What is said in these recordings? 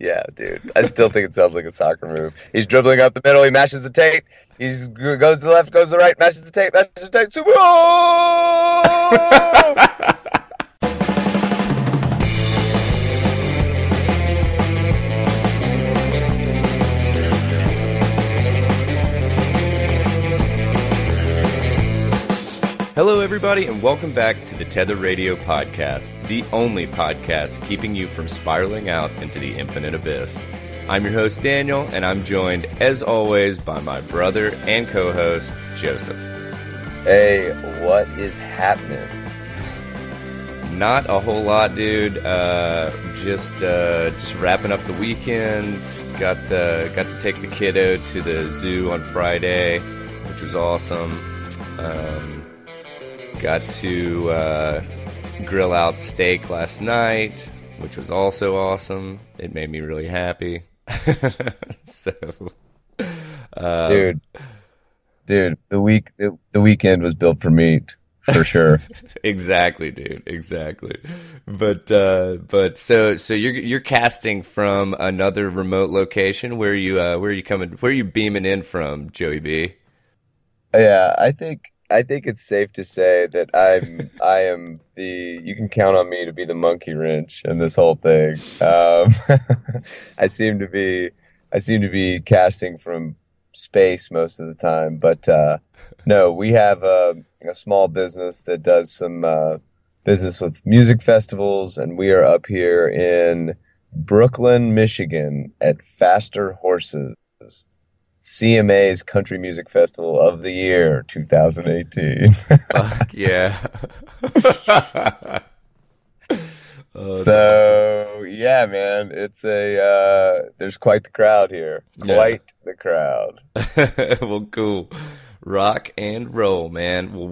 Yeah, dude. I still think it sounds like a soccer move. He's dribbling up the middle. He mashes the tape. He goes to the left, goes to the right, mashes the tape, mashes the tape. Super. Oh! Hello, everybody, and welcome back to the Tether Radio Podcast, the only podcast keeping you from spiraling out into the infinite abyss. I'm your host, Daniel, and I'm joined, as always, by my brother and co-host, Joseph. Hey, what is happening? Not a whole lot, dude. Just wrapping up the weekend. Got to take the kiddo to the zoo on Friday, which was awesome. Got to grill out steak last night, which was also awesome. It made me really happy. So, dude, the weekend was built for meat, for sure. Exactly, dude. Exactly. But so you're casting from another remote location. Where are you coming? Where are you beaming in from, Joey B? Yeah, I think it's safe to say that I am you can count on me to be the monkey wrench in this whole thing. I seem to be casting from space most of the time, but no, we have a small business that does some business with music festivals, and we are up here in Brooklyn, Michigan at Faster Horses, CMA's Country Music Festival of the Year 2018. Fuck yeah. So awesome. Yeah, man, it's there's quite the crowd here. Quite the crowd. Well, cool. Rock and roll, man. Well,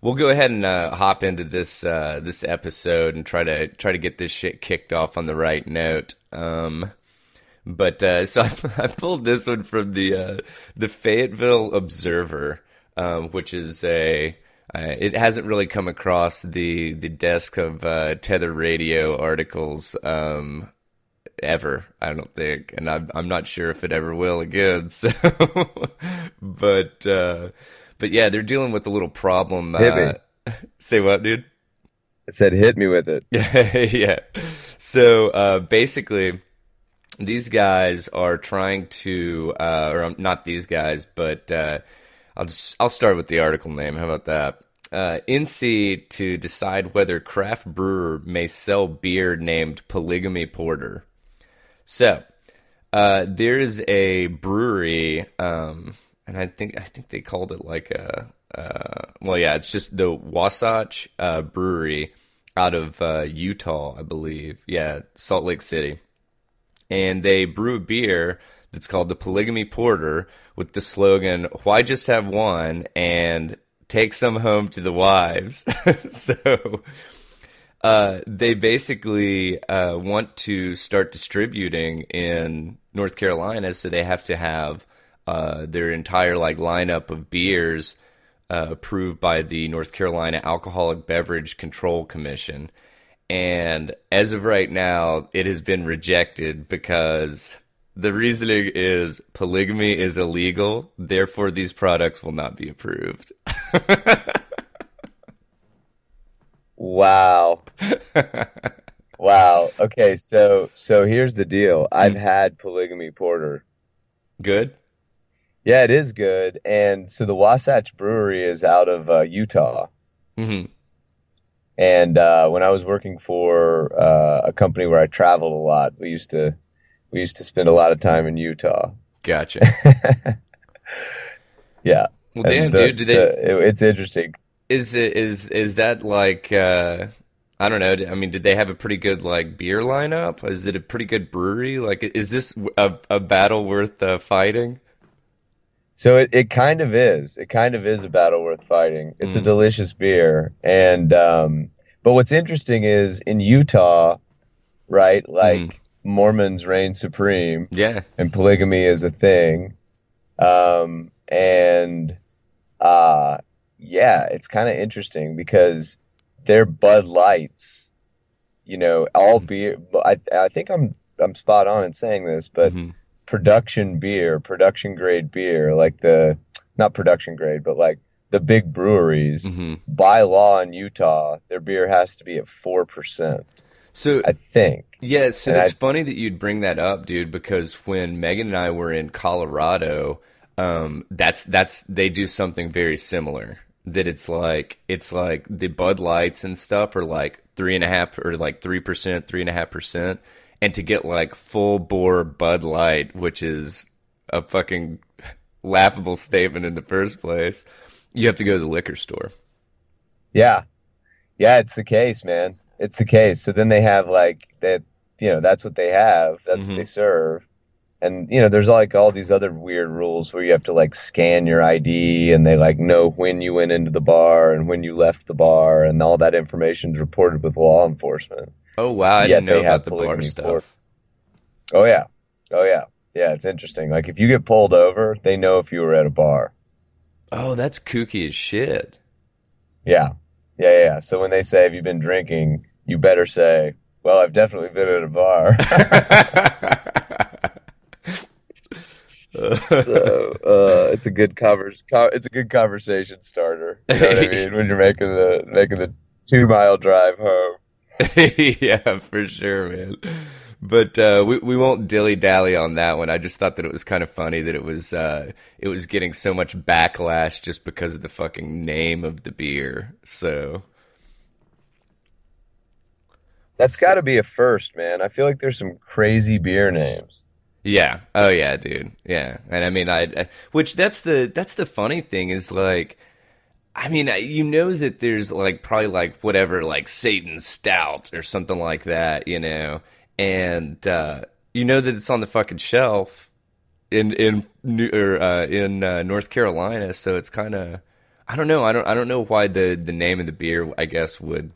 we'll go ahead and hop into this episode and try to get this shit kicked off on the right note. But so I pulled this one from the Fayetteville Observer, which is it hasn't really come across the desk of Tether Radio articles ever, I don't think, and I'm not sure if it ever will again. So, but yeah, they're dealing with a little problem. Hit me. Say what, dude? I said hit me with it. Yeah. So basically, these guys are trying to, or not these guys, but I'll start with the article name. How about that? NC to decide whether craft brewer may sell beer named Polygamy Porter. So there is a brewery, and I think they called it like it's just the Wasatch Brewery out of Utah, I believe. Yeah, Salt Lake City. And they brew a beer that's called the Polygamy Porter with the slogan, "Why just have one and take some home to the wives?" So they basically want to start distributing in North Carolina, so they have to have their entire lineup of beers approved by the North Carolina Alcoholic Beverage Control Commission. And as of right now, it has been rejected because the reasoning is polygamy is illegal, therefore these products will not be approved. Wow. Wow. Okay, so here's the deal. I've had Polygamy Porter. Good? Yeah, it is good. And so the Wasatch Brewery is out of Utah. Mm-hmm. And when I was working for a company where I traveled a lot, we used to spend a lot of time in Utah. Gotcha. Yeah. Well, damn, dude, it's interesting. Is that I don't know. I mean, did they have a pretty good beer lineup? Is it a pretty good brewery? Is this a battle worth fighting? So it kind of is. It kind of is a battle worth fighting. It's a delicious beer. And but what's interesting is in Utah, right? Mormons reign supreme. Yeah. And polygamy is a thing. Yeah, it's kind of interesting because their Bud Lights, all beer. I think I'm I'm spot on in saying this, but Hmm. production beer, production grade beer, like the not production grade, but like the big breweries, Hmm. by law in Utah, their beer has to be at 4%, So I think. yeah, so And that's I funny that you'd bring that up, dude, because when Megan and I were in Colorado, that's they do something very similar. That it's like the Bud Lights and stuff are like 3.5 or like 3%, 3.5%, and to get like full bore Bud Light, which is a fucking laughable statement in the first place, you have to go to the liquor store. yeah, yeah, it's the case, man. It's the case. So then they have like that, that's what they have. That's what they Hmm. serve. And there's like all these other weird rules where you have to like scan your ID and they like know when you went into the bar and when you left the bar and all that information is reported with law enforcement. Oh wow, I didn't Yet know they about have the bar polygamy for. stuff. Oh yeah. Oh yeah. Yeah, it's interesting. Like if you get pulled over, they know if you were at a bar. Oh, that's kooky as shit. Yeah. Yeah, yeah. Yeah. So when they say, "Have you been drinking?" you better say, "Well, I've definitely been at a bar." So it's a good it's a good conversation starter. You know what I mean? When you're making the 2 mile drive home. Yeah, for sure, man. But we won't dilly dally on that one. I just thought that it was kind of funny that it was getting so much backlash just because of the fucking name of the beer. So, That's so got to be a first, man. I feel like there's some crazy beer names. yeah, oh yeah, dude, yeah. And I mean, which that's the funny thing is like. I mean, you know that there's like probably like whatever, like Satan's Stout or something like that, and you know that it's on the fucking shelf in North Carolina, so it's kind of I don't know, I don't know why the name of the beer I guess would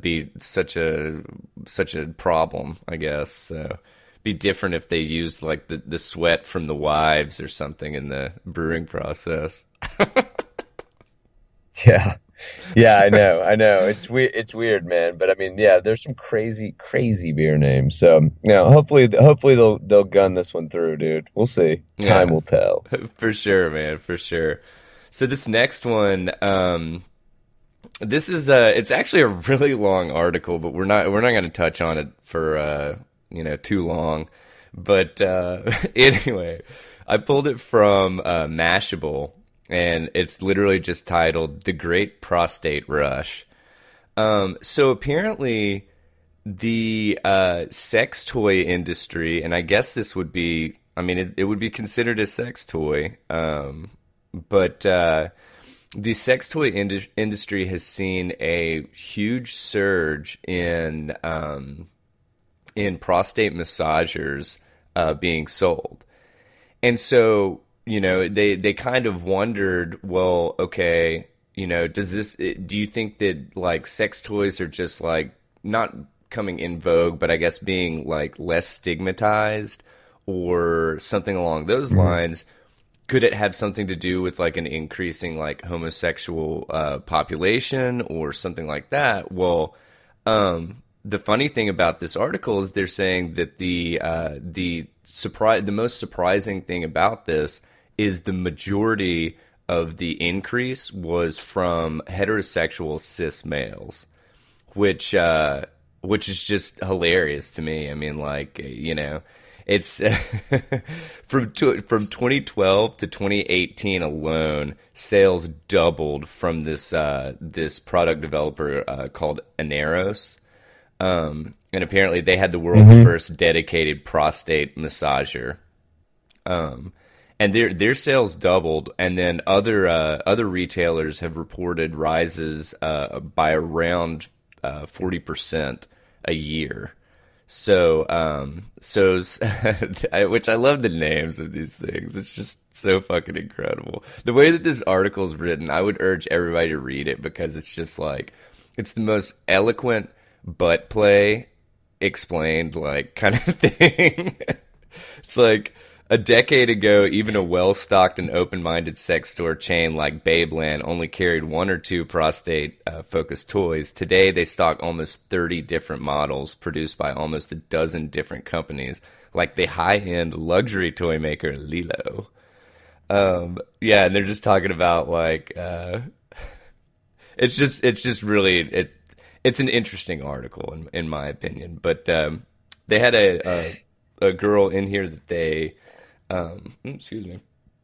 be such a problem, I guess. So be different if they used like the sweat from the wives or something in the brewing process. Yeah. Yeah, I know. It's weird, man. But I mean, yeah, there's some crazy, crazy beer names. So, hopefully they'll gun this one through, dude. We'll see. Time Yeah, will tell. for sure, man, for sure. So this next one, this is it's actually a really long article, but we're not going to touch on it for too long. But anyway, I pulled it from Mashable, and it's literally just titled "The Great Prostate Rush." So apparently, the sex toy industry, and I guess this would be, I mean, it would be considered a sex toy, but the sex toy industry has seen a huge surge in prostate massagers being sold. And so, they kind of wondered, well, okay, do you think that like sex toys are just like not coming in vogue, but I guess being like less stigmatized or something along those Mhm. lines? Could it have something to do with like an increasing like homosexual population or something like that? Well, the funny thing about this article is they're saying that the most surprising thing about this is the majority of the increase was from heterosexual cis males, which which is just hilarious to me. I mean, like it's from 2012 to 2018 alone, sales doubled from this product developer called Aneros. And apparently they had the world's Mhm. first dedicated prostate massager. And their sales doubled, and then other retailers have reported rises by around 40% a year. Which I love the names of these things. It's just so fucking incredible. The way that this article is written, I would urge everybody to read it because it's just like, it's the most eloquent butt play explained, like kind of thing. It's like, A decade ago, even a well-stocked and open-minded sex store chain like Babeland only carried one or two prostate-focused toys. Today, they stock almost 30 different models produced by almost a dozen different companies, like the high-end luxury toy maker Lilo. Yeah, and they're just talking about like it's just really it's an interesting article in my opinion. But they had a girl in here that they excuse me,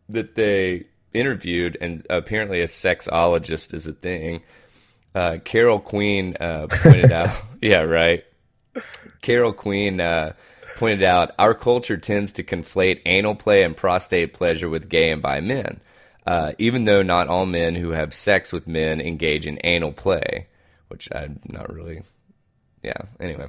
that they interviewed, and apparently a sexologist is a thing. Carol Queen pointed out, yeah, right. Carol Queen pointed out our culture tends to conflate anal play and prostate pleasure with gay and bi men, even though not all men who have sex with men engage in anal play, which I'm not really. Yeah. Anyway.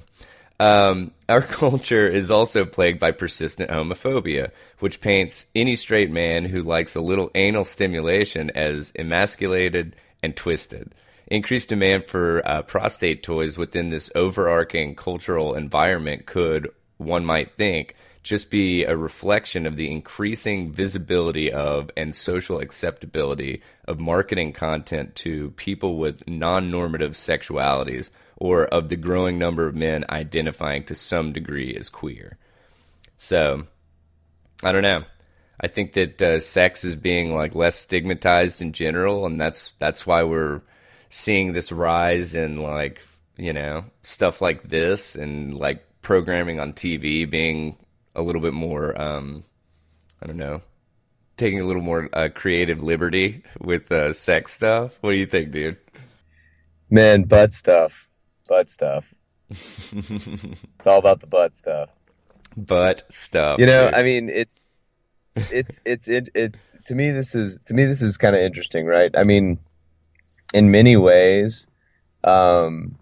Our culture is also plagued by persistent homophobia, which paints any straight man who likes a little anal stimulation as emasculated and twisted. Increased demand for prostate toys within this overarching cultural environment could, one might think, just be a reflection of the increasing visibility of and social acceptability of marketing content to people with non-normative sexualities, or of the growing number of men identifying to some degree as queer. So, I don't know. I think that sex is being like less stigmatized in general, and that's why we're seeing this rise in like, you know, stuff like this, and like programming on TV being a little bit more, I don't know, taking a little more creative liberty with sex stuff. What do you think, dude? Man, butt stuff. Butt stuff. It's all about the butt stuff. Butt stuff, You know, dude. I mean, it's to me this is kind of interesting, right? I mean, in many ways, um,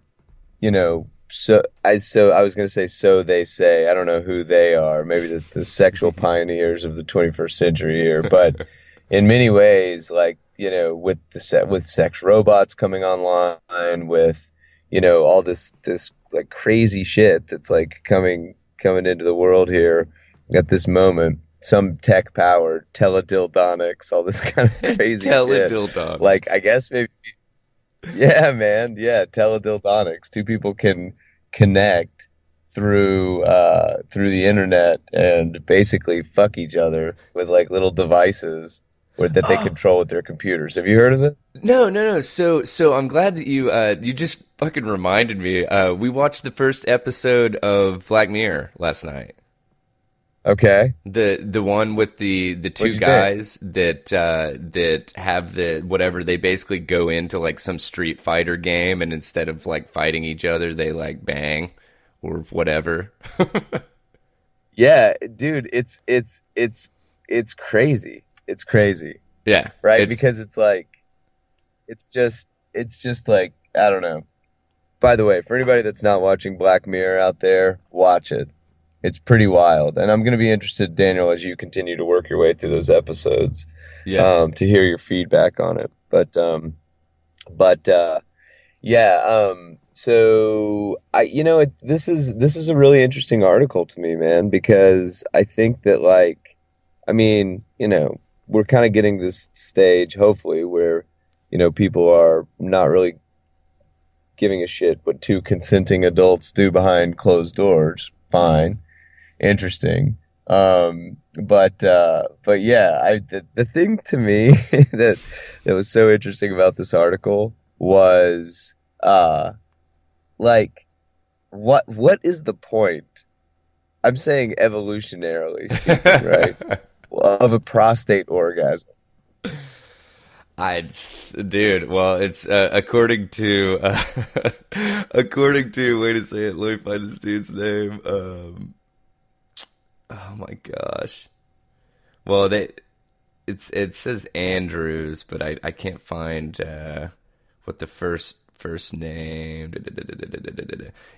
you know, so I was going to say so they say. I don't know who they are. Maybe the sexual pioneers of the 21st century here, but in many ways, like, you know, with with sex robots coming online, with, you know, all this like crazy shit that's like coming into the world here at this moment. Some tech powered teledildonics, all this kind of crazy shit. Like, Teledildonics. I guess maybe, yeah, man, yeah, teledildonics. Two people can connect through the internet and basically fuck each other with like little devices that they Oh, control with their computers. Have you heard of this? no, no, no. So I'm glad that you just fucking reminded me. We watched the first episode of Black Mirror last night. Okay, The one with the two what'd you think? guys that have the whatever, they basically go into like some Street Fighter game, and instead of like fighting each other, they like bang or whatever. Yeah, dude, it's crazy. It's crazy, Yeah, right? it's Because it's like it's just like, I don't know. By the way, for anybody that's not watching Black Mirror out there, watch it. It's pretty wild, and I'm going to be interested, Daniel, as you continue to work your way through those episodes, yeah. to hear your feedback on it. But yeah, so you know, this is a really interesting article to me, man, because I think that, like, I mean, you know, we're kind of getting this stage, hopefully, where, you know, people are not really giving a shit what two consenting adults do behind closed doors. Hmm. Fine, interesting. But yeah, the thing to me that was so interesting about this article was, like, what is the point? I'm saying evolutionarily speaking, right? Of a prostate orgasm. I, dude. Well, it's according to according to, wait a second, let me find this dude's name. Oh my gosh. Well, it says Andrews, but I can't find what the first name.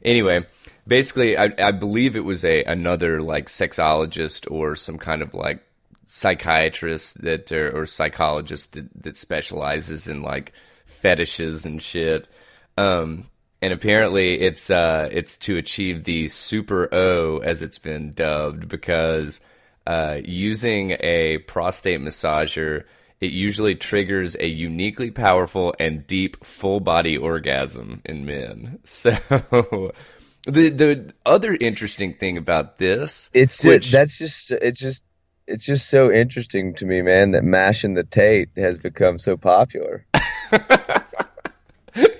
Anyway, basically, I believe it was a another like sexologist or some kind of like psychiatrist that or psychologist that specializes in like fetishes and shit. And apparently it's to achieve the super O, as it's been dubbed, because using a prostate massager, it usually triggers a uniquely powerful and deep full body orgasm in men. So the other interesting thing about this, It's just, which it's just so interesting to me, man, that mashing the Tate has become so popular.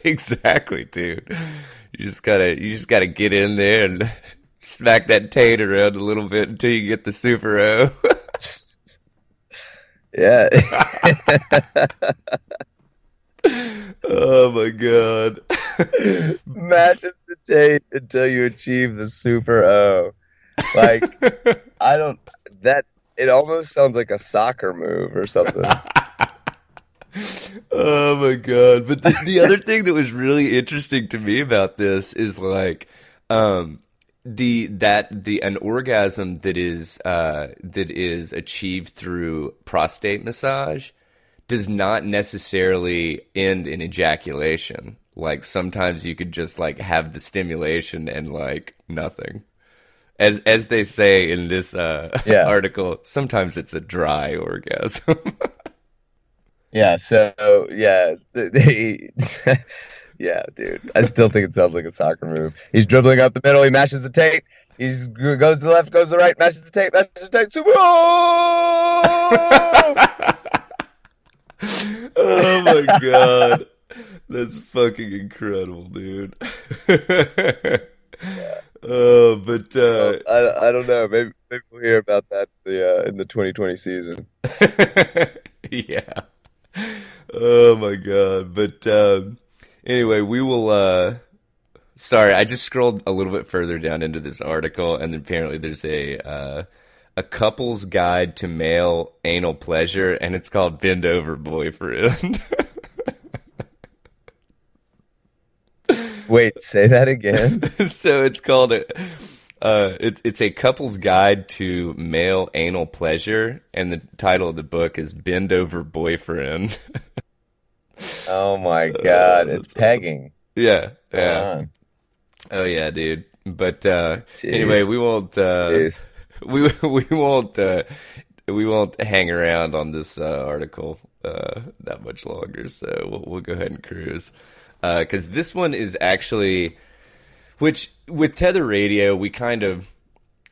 exactly, dude, you just gotta get in there and smack that Tate around a little bit until you get the super O. Yeah. Oh my god. Mashing the Tate until you achieve the super O. Like, I don't, that, it almost sounds like a soccer move or something. Oh my god. But the other thing that was really interesting to me about this is like the an orgasm that is achieved through prostate massage does not necessarily end in ejaculation. Like sometimes you could just like have the stimulation and like nothing. As they say in this Yeah. article, sometimes it's a dry orgasm. Yeah. So, yeah. Yeah, dude. I still think it sounds like a soccer move. He's dribbling up the middle. He mashes the Tate. He's goes to the left, goes to the right, mashes the Tate, mashes the Tate. Super. Oh! Oh my god. That's fucking incredible, dude. But Well, I don't know. Maybe we'll hear about that in the 2020 season. yeah. Oh my god. But anyway, we will sorry, I just scrolled a little bit further down into this article and apparently there's a couple's guide to male anal pleasure and it's called Bend Over Boyfriend. Wait, say that again. So it's called it's a couple's guide to male anal pleasure, and the title of the book is Bend Over Boyfriend. Oh my God, it's That's awesome. pegging. Yeah, What's going yeah. on? Oh yeah, dude. But anyway, Jeez, jeez. we we won't hang around on this article that much longer. So we'll go ahead and cruise. Because this one is actually, which with Tether Radio, we kind of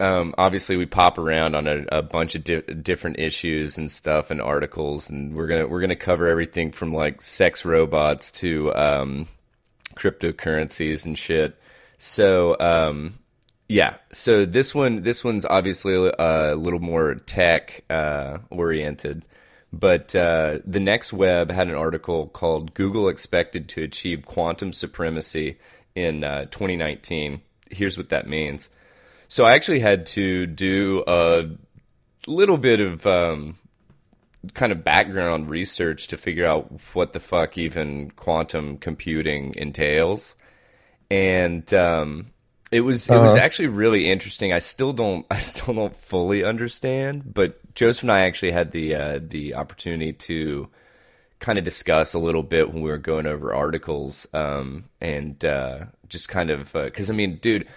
obviously we pop around on a bunch of different issues and stuff and articles, and we're gonna cover everything from like sex robots to cryptocurrencies and shit. So yeah, so this one's obviously a little more tech oriented. But the Next Web had an article called Google Expected to Achieve Quantum Supremacy in 2019. Here's what that means. So I actually had to do a little bit of kind of background research to figure out what the fuck even quantum computing entails. And it was Uh-huh. actually really interesting. I still don't fully understand, but Joseph and I actually had the opportunity to kind of discuss a little bit when we were going over articles, and just kind of because I mean, dude,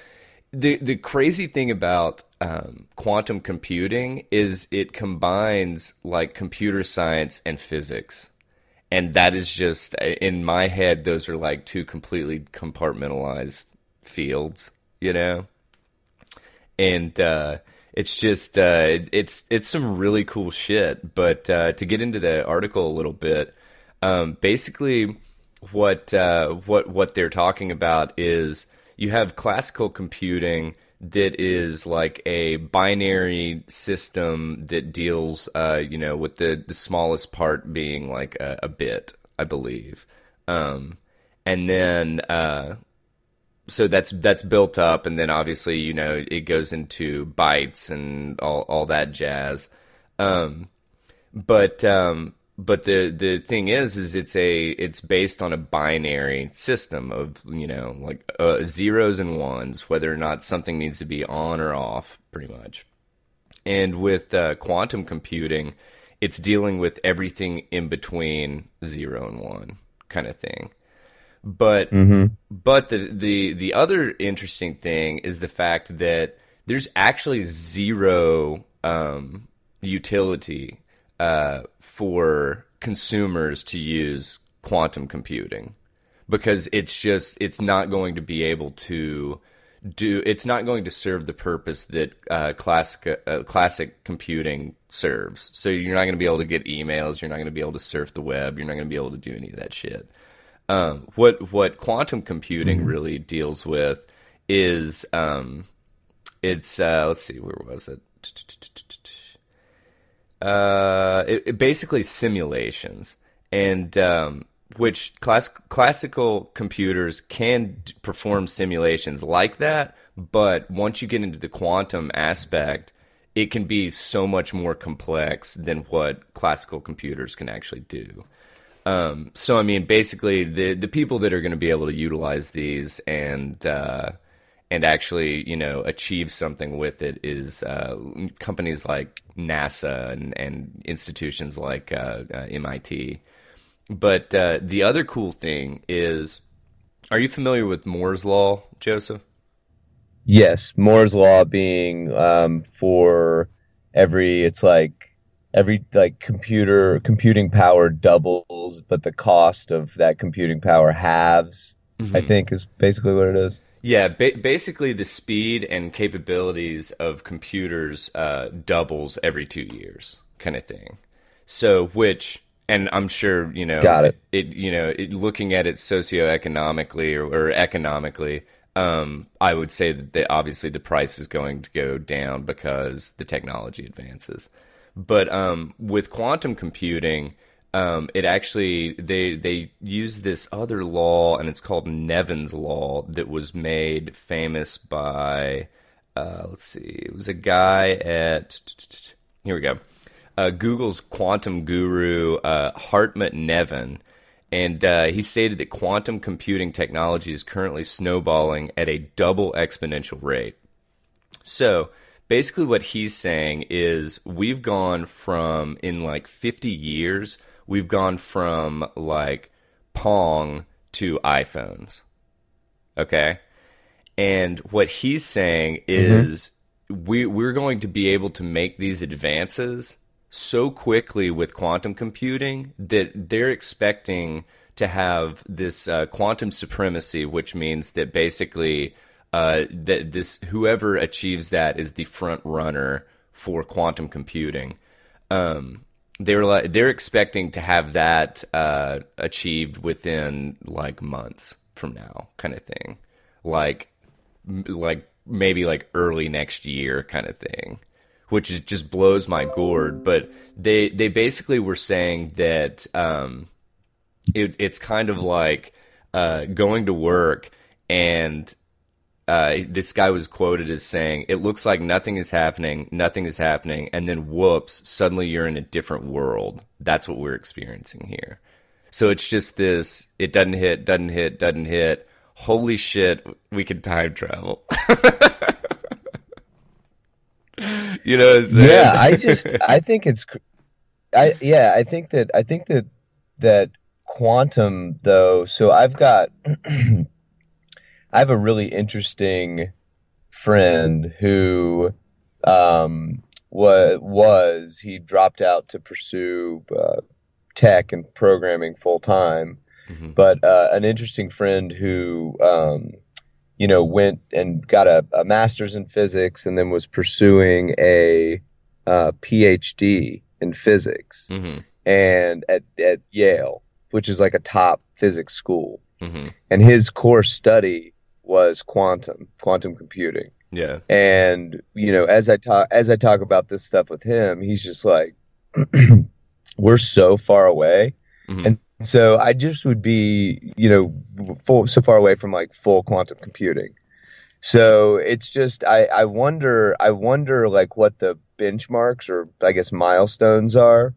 the crazy thing about quantum computing is it combines like computer science and physics. And that is just in my head, those are like two completely compartmentalized fields, you know? And it's just it's some really cool shit. But to get into the article a little bit, basically what they're talking about is you have classical computing that is like a binary system that deals with the smallest part being like a bit, I believe. And then so that's built up, and then obviously it goes into bytes and all that jazz. But the thing is it's based on a binary system of like zeros and ones, whether or not something needs to be on or off, pretty much. And with quantum computing, it's dealing with everything in between zero and one, kind of thing. But Mm-hmm. the other interesting thing is the fact that there's actually zero utility for consumers to use quantum computing, because it's not going to be able to it's not going to serve the purpose that classic computing serves. So you're not going to be able to get emails, you're not going to be able to surf the web, you're not going to be able to do any of that shit. What quantum computing really deals with is it's let's see, where was it? It basically simulations, and which classical computers can perform simulations like that, but once you get into the quantum aspect, it can be so much more complex than what classical computers can actually do. So I mean, basically, the people that are going to be able to utilize these and actually, achieve something with it is companies like NASA and institutions like MIT. But the other cool thing is, are you familiar with Moore's Law, Joseph? Yes, Moore's law being for it's like every like computing power doubles, but the cost of that computing power halves, I Hmm. think is basically what it is. Yeah, basically the speed and capabilities of computers doubles every 2 years, kind of thing. So, and I'm sure Got it. looking at it socioeconomically or economically, I would say that obviously the price is going to go down because the technology advances. But with quantum computing, it actually they use this other law, and it's called Nevin's law, that was made famous by let's see, it was a guy at here we go, Google's quantum guru Hartmut Nevin, and he stated that quantum computing technology is currently snowballing at a double exponential rate. So basically, what he's saying is we've gone from, in like 50 years, we've gone from like Pong to iPhones. Okay. And what he's saying Hmm. is we're going to be able to make these advances so quickly with quantum computing that they're expecting to have this quantum supremacy, which means that basically that this whoever achieves that is the front runner for quantum computing. They're expecting to have that achieved within like months from now, kind of thing, like maybe like early next year, kind of thing, which is just blows my gourd. But they basically were saying that it's kind of like going to work, and this guy was quoted as saying, "It looks like nothing is happening, and then whoops, suddenly you're in a different world." That's what we're experiencing here. So it's just this: it doesn't hit, doesn't hit, doesn't hit. Holy shit, we can time travel. You know what I'm saying? Yeah, I think it's I think that quantum though. So I have a really interesting friend who he dropped out to pursue tech and programming full time, Hmm. but an interesting friend who went and got a master's in physics and then was pursuing a PhD in physics Hmm. and at Yale, which is like a top physics school. Hmm. And his core study was quantum computing. Yeah. And as I talk about this stuff with him, he's just like, we're so far away. Hmm. And so I just would be, so far away from like full quantum computing. So it's just I wonder like what the benchmarks or I guess milestones are.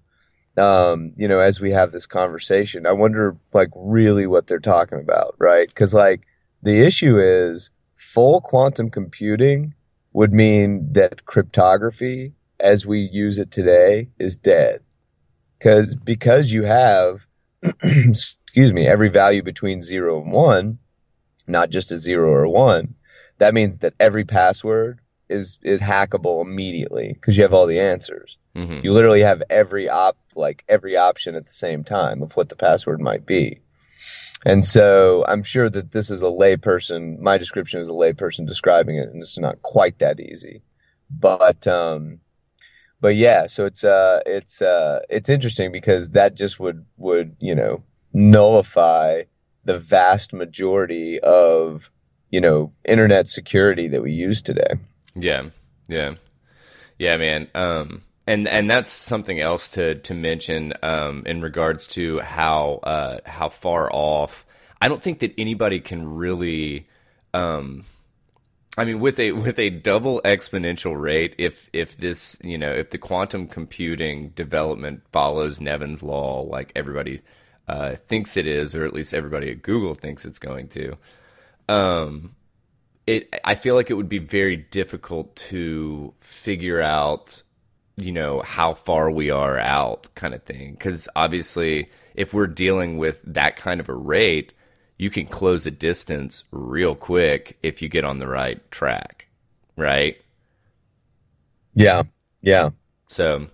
As we have this conversation, I wonder like really what they're talking about, right? Because like the issue is full quantum computing would mean that cryptography as we use it today is dead. Because you have excuse me, every value between 0 and 1, not just a 0 or a 1, that means that every password is hackable immediately because you have all the answers. Hmm. You literally have every option at the same time of what the password might be. And so I'm sure that this is a layperson. My description is a layperson describing it, and it's not quite that easy. But yeah, so it's interesting because that just would nullify the vast majority of internet security that we use today. Yeah, yeah, yeah, man. And that's something else to mention in regards to how far off. I don't think that anybody can really. I mean, with a double exponential rate, if this if the quantum computing development follows Nevin's law, like everybody thinks it is, or at least everybody at Google thinks it's going to. I feel like it would be very difficult to figure out, how far we are out kind of thing. Because obviously, if we're dealing with that kind of a rate, you can close a distance real quick if you get on the right track, right? Yeah, yeah. So,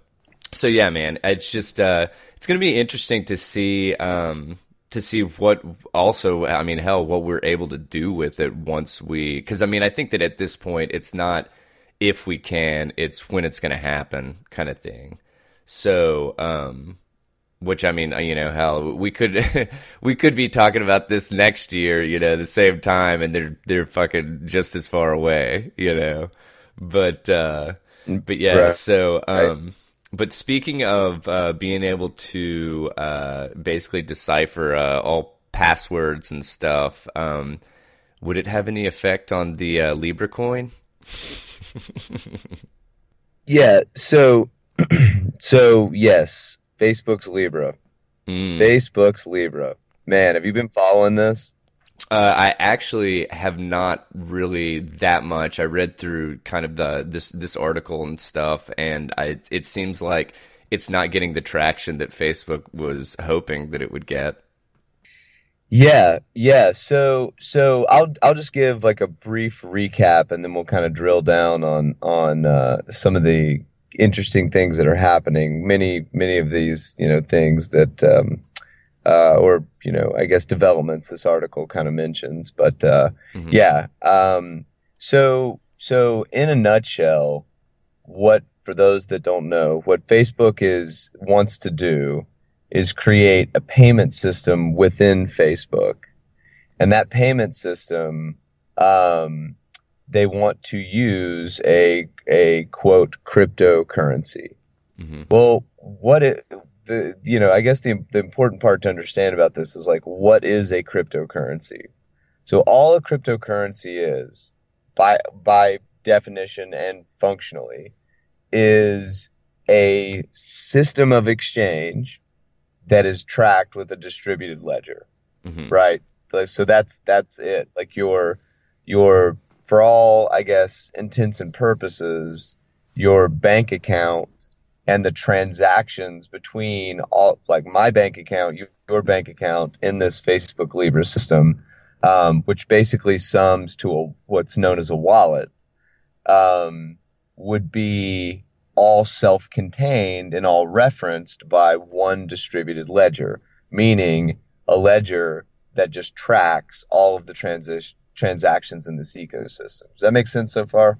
so yeah, man, it's just it's gonna be interesting to see what also, I mean, hell, what we're able to do with it once because I mean, I think that at this point, it's not if we can, it's when it's going to happen kind of thing. So, which I mean, hell, we could, we could be talking about this next year, the same time, and they're fucking just as far away, but, but yeah, Right. so, Right. but speaking of being able to basically decipher all passwords and stuff, would it have any effect on the Libra coin? Yeah. So yes, Facebook's Libra. Mm. Facebook's Libra. Man, have you been following this? I actually have not really that much. I read through kind of this article and stuff, and it seems like it's not getting the traction that Facebook was hoping that it would get. Yeah, yeah. So I'll just give like a brief recap, and then we'll kind of drill down on some of the interesting things that are happening. Many of these things that or I guess developments this article kind of mentions. But Hmm. yeah. So in a nutshell, what for those that don't know, what Facebook is wants to do is create a payment system within Facebook, and that payment system, they want to use a quote cryptocurrency. Hmm. Well, I guess the important part to understand about this is like, what is a cryptocurrency? So all a cryptocurrency is, by definition and functionally, is a system of exchange that is tracked with a distributed ledger, Hmm. right? So that's it. Like your for all, I guess, intents and purposes, your bank account and the transactions between all, like my bank account, your bank account in this Facebook Libra system, which basically sums to what's known as a wallet, um, would be all self-contained and all referenced by one distributed ledger, meaning a ledger that just tracks all of the transactions in this ecosystem. Does that make sense so far?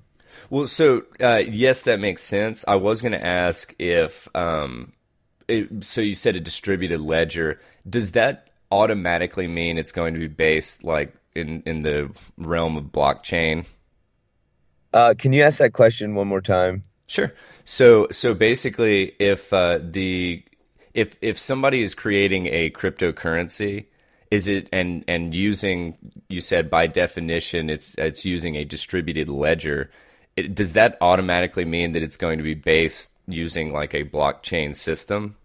Well, so yes, that makes sense. I was going to ask if so you said a distributed ledger. Does that automatically mean it's going to be based like in the realm of blockchain? Can you ask that question one more time? Sure. So basically, if the if somebody is creating a cryptocurrency, is it and using, you said by definition it's using a distributed ledger. Does that automatically mean that it's going to be based using like a blockchain system?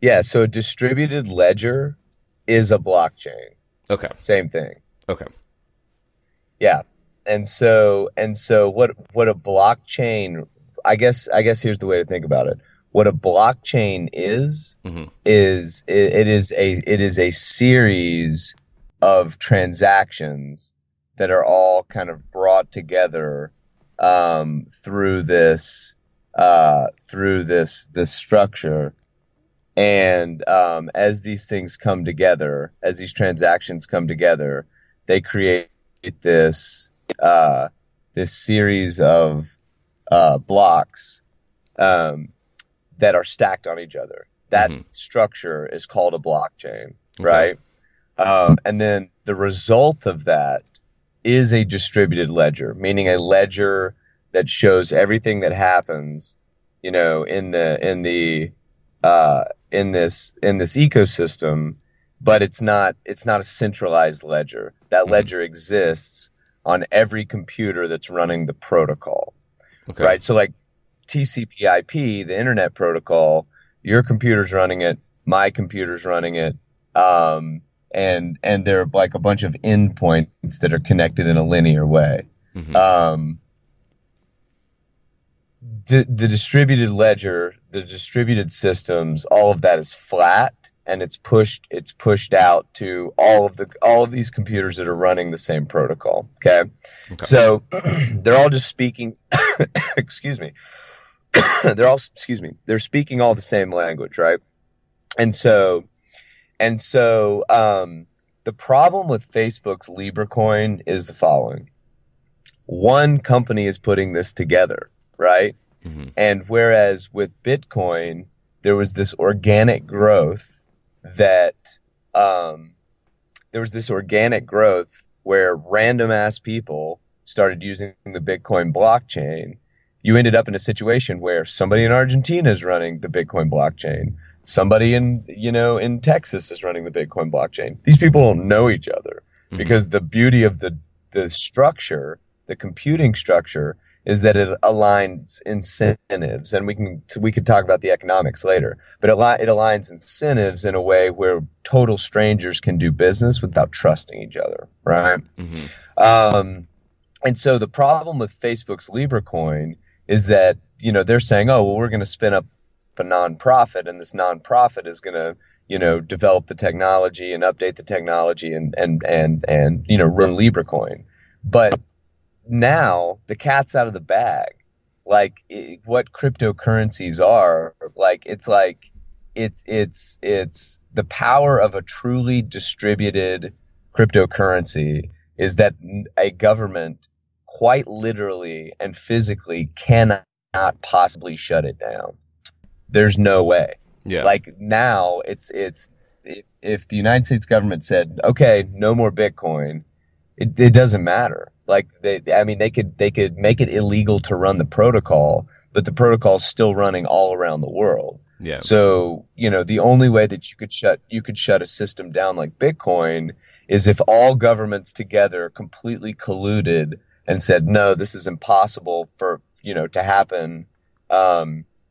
Yeah, so a distributed ledger is a blockchain. Okay. Same thing. Okay. Yeah. And so what a blockchain, I guess here's the way to think about it. What a blockchain Hmm. is it is a series of transactions that are all kind of brought together this structure. And as these things come together, as these transactions come together, they create this this series of blocks that are stacked on each other. That structure is called a blockchain, right? And then the result of that is a distributed ledger, meaning a ledger that shows everything that happens, in this ecosystem, but it's not a centralized ledger. That ledger exists on every computer that's running the protocol, right? So like TCP/IP, the internet protocol, your computer's running it, my computer's running it, and there are like a bunch of endpoints that are connected in a linear way. The distributed ledger, the distributed systems, all of that is flat, and it's pushed out to all of these computers that are running the same protocol. Okay. So they're all just speaking excuse me. They're speaking all the same language, right? And so the problem with Facebook's Libra coin is the following. One company is putting this together, right? And whereas with Bitcoin, there was this organic growth where random ass people started using the Bitcoin blockchain. You ended up in a situation where somebody in Argentina is running the Bitcoin blockchain. Somebody in Texas is running the Bitcoin blockchain. These people don't know each other because the beauty of the structure, the computing structure, is that it aligns incentives, and we could talk about the economics later, but it aligns incentives in a way where total strangers can do business without trusting each other, right? And so the problem with Facebook's Libra coin is that, they're saying, oh, well, we're going to spin up a nonprofit, and this nonprofit is going to, develop the technology and update the technology and run Libra coin. But now the cat's out of the bag. Like what cryptocurrencies are, it's the power of a truly distributed cryptocurrency is that a government quite literally and physically cannot possibly shut it down. There's no way. Yeah. Like now it's if the United States government said, okay, no more Bitcoin, it doesn't matter. Like they could make it illegal to run the protocol, but the protocol is still running all around the world. Yeah. So, the only way that you could shut a system down like Bitcoin is if all governments together completely colluded and said, no, this is impossible for, to happen,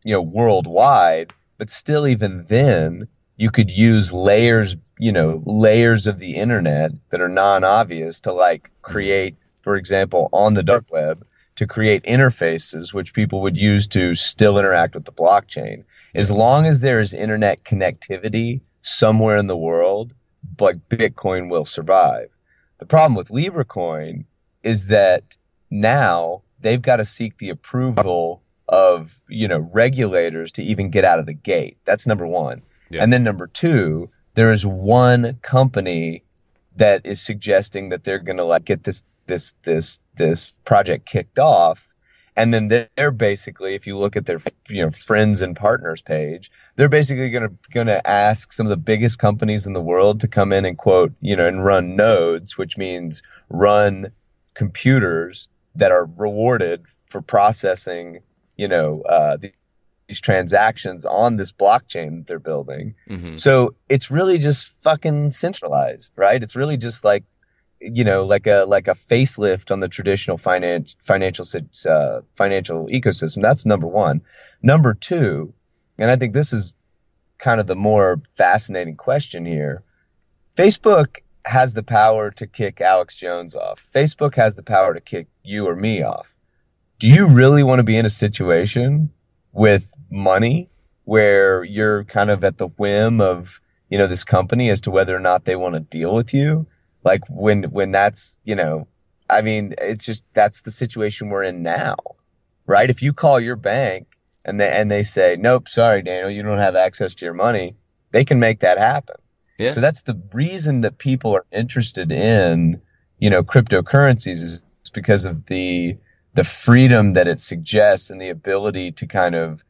worldwide. But still, even then, you could use layers of the internet that are non-obvious to create, for example, on the dark web, to create interfaces which people would use to still interact with the blockchain. As long as there is internet connectivity somewhere in the world, Bitcoin will survive. The problem with Libra coin is that now they've got to seek the approval of, regulators to even get out of the gate. That's number one. Yeah. And then number two, there is one company that is suggesting that they're going to get this project kicked off. And then they're basically, if you look at their friends and partners page, they're basically going to ask some of the biggest companies in the world to come in and quote, and run nodes, which means run computers that are rewarded for processing, these transactions on this blockchain that they're building. So it's really just fucking centralized, right? It's really just like a facelift on the traditional financial ecosystem. That's number one. Number two, and I think this is kind of the more fascinating question here. Facebook has the power to kick Alex Jones off. Facebook has the power to kick you or me off. Do you really want to be in a situation with money where you're kind of at the whim of, this company as to whether or not they want to deal with you? Like when that's, it's just, that's the situation we're in now, right? If you call your bank and they say, nope, sorry, Daniel, you don't have access to your money, they can make that happen. Yeah. So that's the reason that people are interested in, cryptocurrencies is because of the freedom that it suggests and the ability to kind of,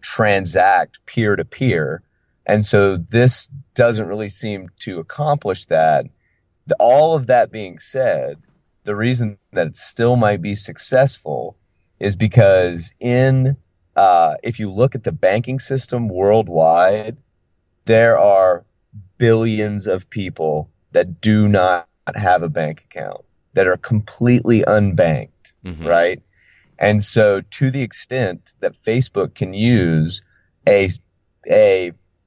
transact peer to peer. And so this doesn't really seem to accomplish that. All of that being said, the reason that it still might be successful is because if you look at the banking system worldwide, there are billions of people that do not have a bank account, that are completely unbanked, Hmm. right? And so to the extent that Facebook can use a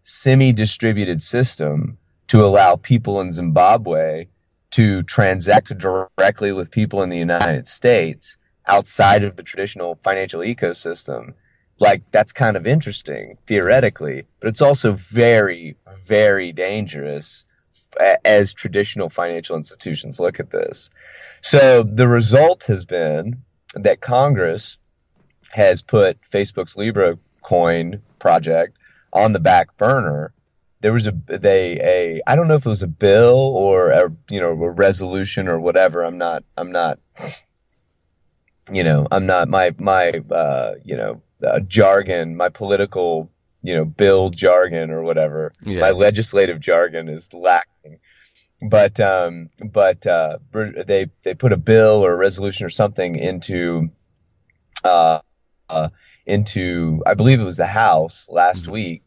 semi-distributed system to allow people in Zimbabwe to transact directly with people in the United States outside of the traditional financial ecosystem, like that's kind of interesting theoretically, but it's also very, very dangerous as traditional financial institutions look at this. So the result has been that Congress has put Facebook's Libra coin project on the back burner. There was I don't know if it was a bill or a resolution or whatever. I'm not jargon, my political bill jargon or whatever. My Yeah. legislative jargon is lacking. They put a bill or a resolution or something uh, into I believe it was the House Hmm. last week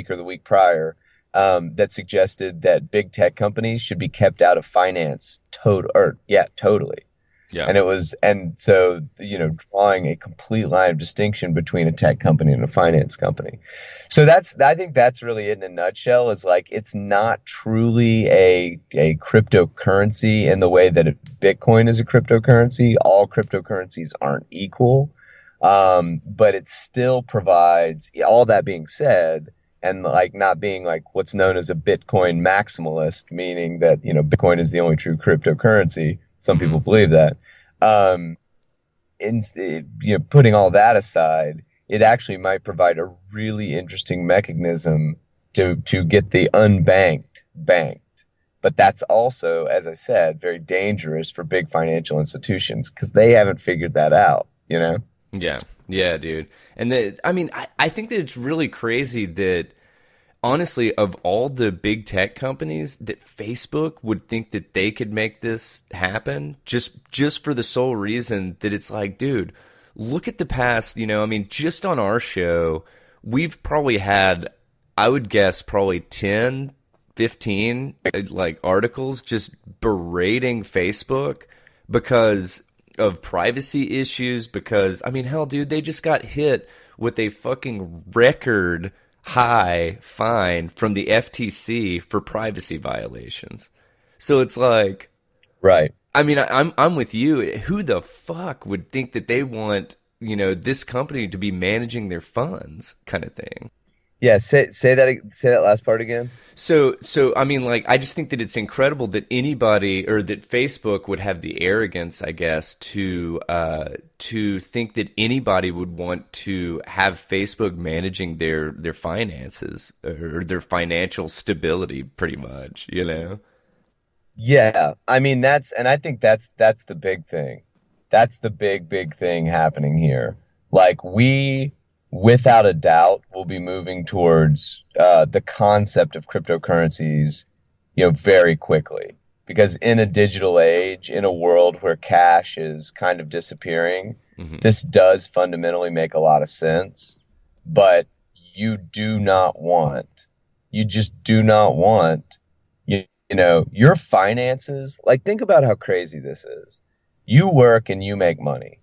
or the week prior, that suggested that big tech companies should be kept out of finance totally. Yeah. And so drawing a complete line of distinction between a tech company and a finance company. So I think that's really it in a nutshell, is like, it's not truly a cryptocurrency in the way that Bitcoin is a cryptocurrency. All cryptocurrencies aren't equal. But it still provides, all that being said, and like not being like what's known as a Bitcoin maximalist, meaning that, Bitcoin is the only true cryptocurrency. Some Hmm. people believe that. Um, Putting all that aside, it actually might provide a really interesting mechanism to get the unbanked banked. But that's also, as I said, very dangerous for big financial institutions because they haven't figured that out. Yeah. Yeah, dude. And I mean, I think that it's really crazy that honestly, of all the big tech companies, that Facebook would think that they could make this happen just for the sole reason that it's like, dude, look at the past, I mean, just on our show, we've probably had, I would guess, probably 10, 15 like articles just berating Facebook because of privacy issues, because I mean, hell, dude, they just got hit with a fucking record high fine from the FTC for privacy violations. So it's like, Right. I mean, I'm with you. Who the fuck would think that they want, this company to be managing their funds, kind of thing? Yeah. Say that last part again. So I mean, like, I just think that it's incredible that anybody, or that Facebook would have the arrogance, I guess, to think that anybody would want to have Facebook managing their finances or their financial stability, pretty much. Yeah, I mean I think that's the big thing. That's the big thing happening here. Like, we, without a doubt, will be moving towards the concept of cryptocurrencies, very quickly. Because in a digital age, in a world where cash is kind of disappearing, Hmm. this does fundamentally make a lot of sense. But you do not want, you just do not want your finances. Like, think about how crazy this is. You work and you make money,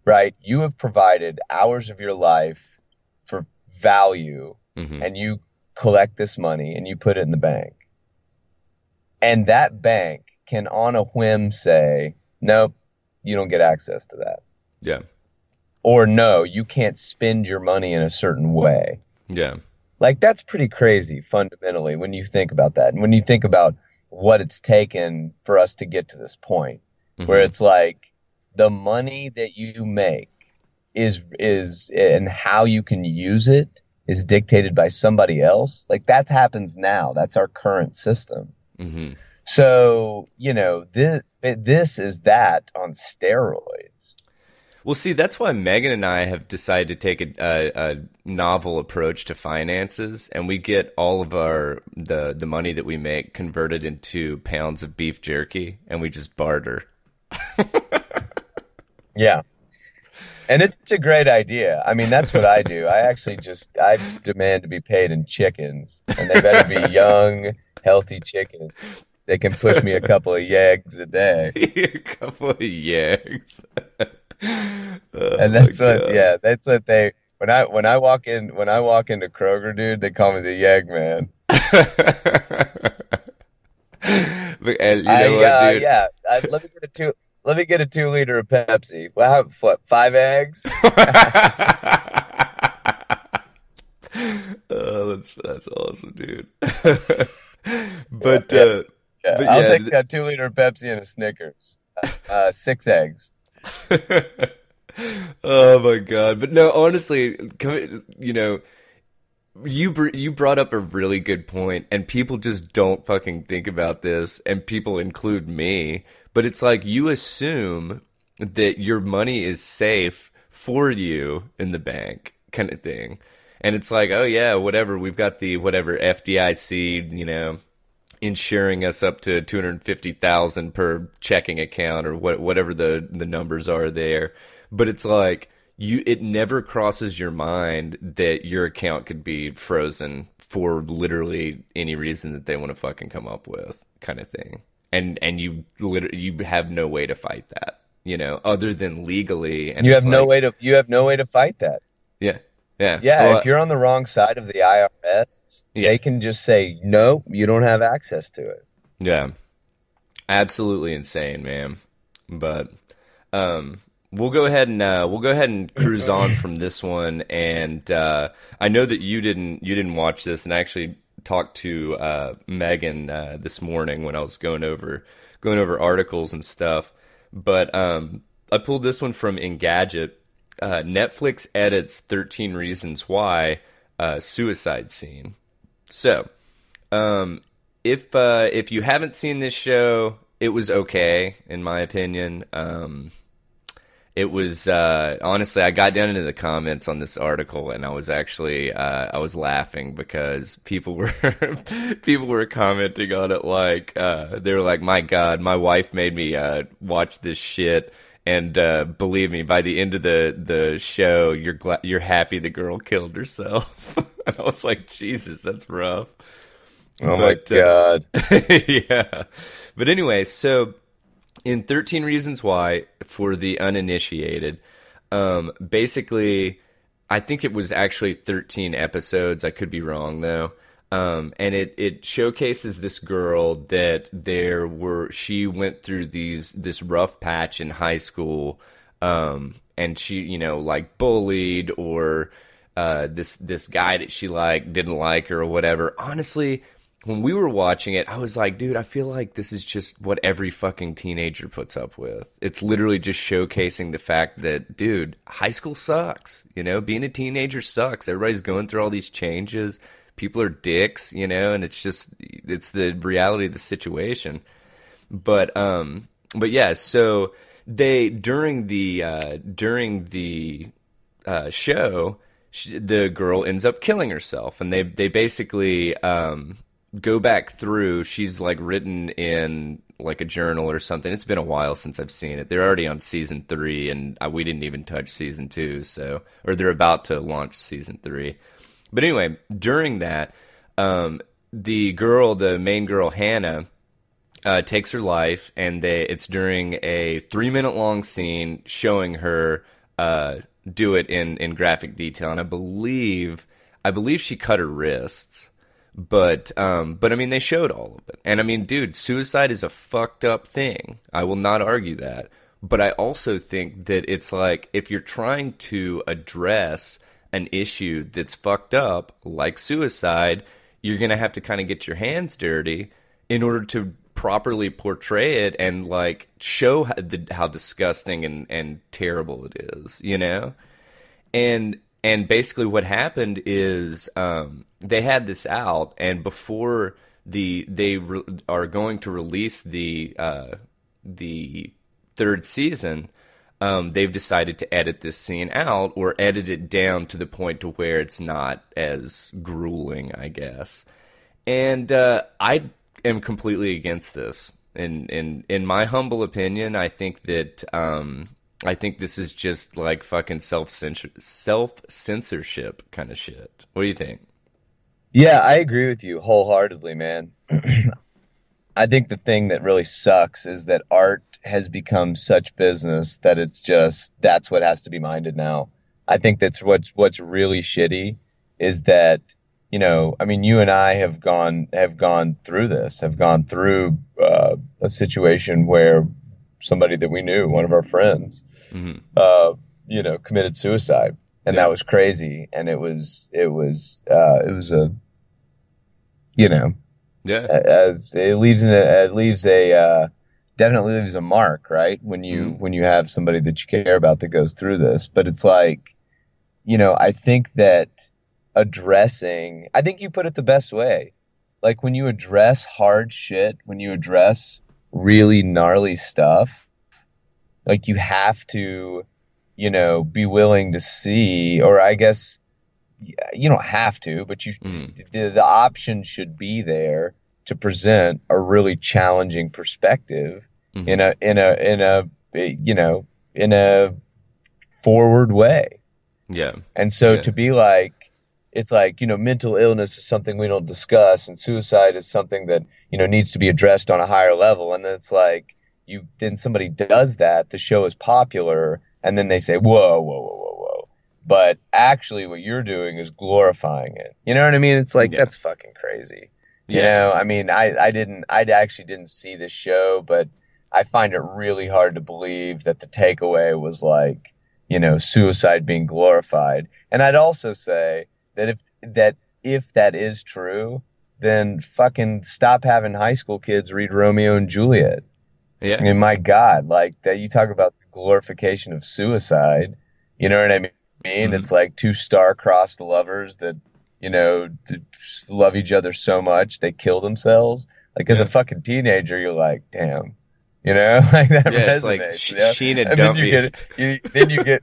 right? You have provided hours of your life for value, Hmm. and you collect this money and you put it in the bank. And that bank can, on a whim, say, nope, you don't get access to that. Yeah. Or no, you can't spend your money in a certain way. Yeah. Like, that's pretty crazy fundamentally when you think about that. And when you think about what it's taken for us to get to this point, where Hmm. it's like the money that you make, is and how you can use it is dictated by somebody else, like that happens now. That's our current system. Hmm. So, this is that on steroids. Well, see, that's why Megan and I have decided to take a novel approach to finances, and we get all of the money that we make converted into pounds of beef jerky, and we just barter. Yeah. And it's a great idea. I mean, that's what I do. I demand to be paid in chickens, and they better be young, healthy chickens. They can push me a couple of eggs a day. A couple of yeggs. Oh And my that's what, god. yeah, that's what when I walk into Kroger, dude, they call me the Yeg Man. And you know what, dude? Yeah, let me get a 2 liter of Pepsi. Well, what, 5 eggs? Oh, that's awesome, dude. Yeah, But yeah, yeah. but I'll yeah. take a 2 liter of Pepsi and a Snickers. 6 eggs. Oh my god. But no, honestly, you brought up a really good point, and people just don't fucking think about this, and people include me. But it's like you assume that your money is safe for you in the bank, kind of thing. And it's like, oh yeah, whatever. We've got the whatever FDIC, insuring us up to 250,000 per checking account or whatever the numbers are there. But it's like it never crosses your mind that your account could be frozen for literally any reason that they want to fucking come up with, kind of thing. And you have no way to fight that, other than legally. And it's like, You have no way to fight that. yeah, yeah, Yeah, well, if you're on the wrong side of the IRS, yeah, they can just say, no, you don't have access to it. yeah, absolutely insane, man. But we'll go ahead and cruise on from this one. And I know that you didn't watch this, and I actually talked to Megan this morning when I was going over articles and stuff. But I pulled this one from Engadget. Netflix edits 13 Reasons Why suicide scene. So, if you haven't seen this show, it was okay in my opinion. It was honestly, I got down into the comments on this article, and I was actually I was laughing because people were people were commenting on it like they were like, "My God, my wife made me watch this shit." And believe me, by the end of the show, you're happy the girl killed herself. And I was like, Jesus, that's rough. Oh my But God. yeah. But anyway, so in 13 Reasons Why, for the uninitiated, basically, I think it was actually 13 episodes. I could be wrong though. And it showcases this girl that she went through this rough patch in high school, and she, like bullied, or this guy that she didn't like her or whatever. Honestly, when we were watching it, I was like, dude, I feel like this is just what every fucking teenager puts up with. It's literally just showcasing the fact that, dude, high school sucks. Being a teenager sucks. Everybody's going through all these changes. People are dicks, and it's the reality of the situation. But yeah, so they during the show, the girl ends up killing herself, and they basically go back through. She's like written in like a journal or something. It's been a while since I've seen it. They're already on season 3, and we didn't even touch season 2, or they're about to launch season 3. But anyway, during that, the main girl, Hannah, takes her life, and it's during a 3-minute long scene showing her do it in graphic detail. And I believe she cut her wrists. But I mean, they showed all of it. And I mean, dude, suicide is a fucked up thing. I will not argue that. But I also think that it's like, if you're trying to address an issue that's fucked up, like suicide, you're going to have to kind of get your hands dirty in order to properly portray it and like show how disgusting and terrible it is, And basically what happened is they had this out, and before are going to release the third season, they've decided to edit this scene out or edit it down to the point to where it's not as grueling, I guess. And I am completely against this. In my humble opinion, I think that I think this is just like fucking self censorship kind of shit. What do you think? Yeah, I agree with you wholeheartedly, man. I think the thing that really sucks is that art has become such business that it's just that's what has to be minded now. I think that's what's really shitty is that, I mean, you and I have gone through this, have gone through a situation where somebody that we knew, one of our friends, Hmm. committed suicide, and Yeah, that was crazy, and it was a you know yeah, it leaves a definitely leaves a mark, right? When you hmm, when you have somebody that you care about that goes through this. But it's like, I think that I think you put it the best way. Like when you address hard shit, when you address really gnarly stuff, like you have to, be willing to see, or I guess you don't have to, but hmm, the option should be there to present a really challenging perspective in hmm, a forward way. yeah, And so yeah, to be like, it's like, mental illness is something we don't discuss, and suicide is something that, needs to be addressed on a higher level. And then it's like, then somebody does that, the show is popular, and then they say, whoa, whoa, whoa, whoa, whoa. But actually, what you're doing is glorifying it. You know what I mean? It's like, yeah, that's fucking crazy. yeah, I mean, I actually didn't see the show, but I find it really hard to believe that the takeaway was like, suicide being glorified. And I'd also say that if that is true, then fucking stop having high school kids read Romeo and Juliet. I yeah, mean, my God, like that you talk about the glorification of suicide. You know what I mean? hmm, It's like two star-crossed lovers that, love each other so much they kill themselves. Like as a yeah, fucking teenager, you're like, damn, like that yeah. It's like resonates, Sheena And then dumped you me, get, then you get,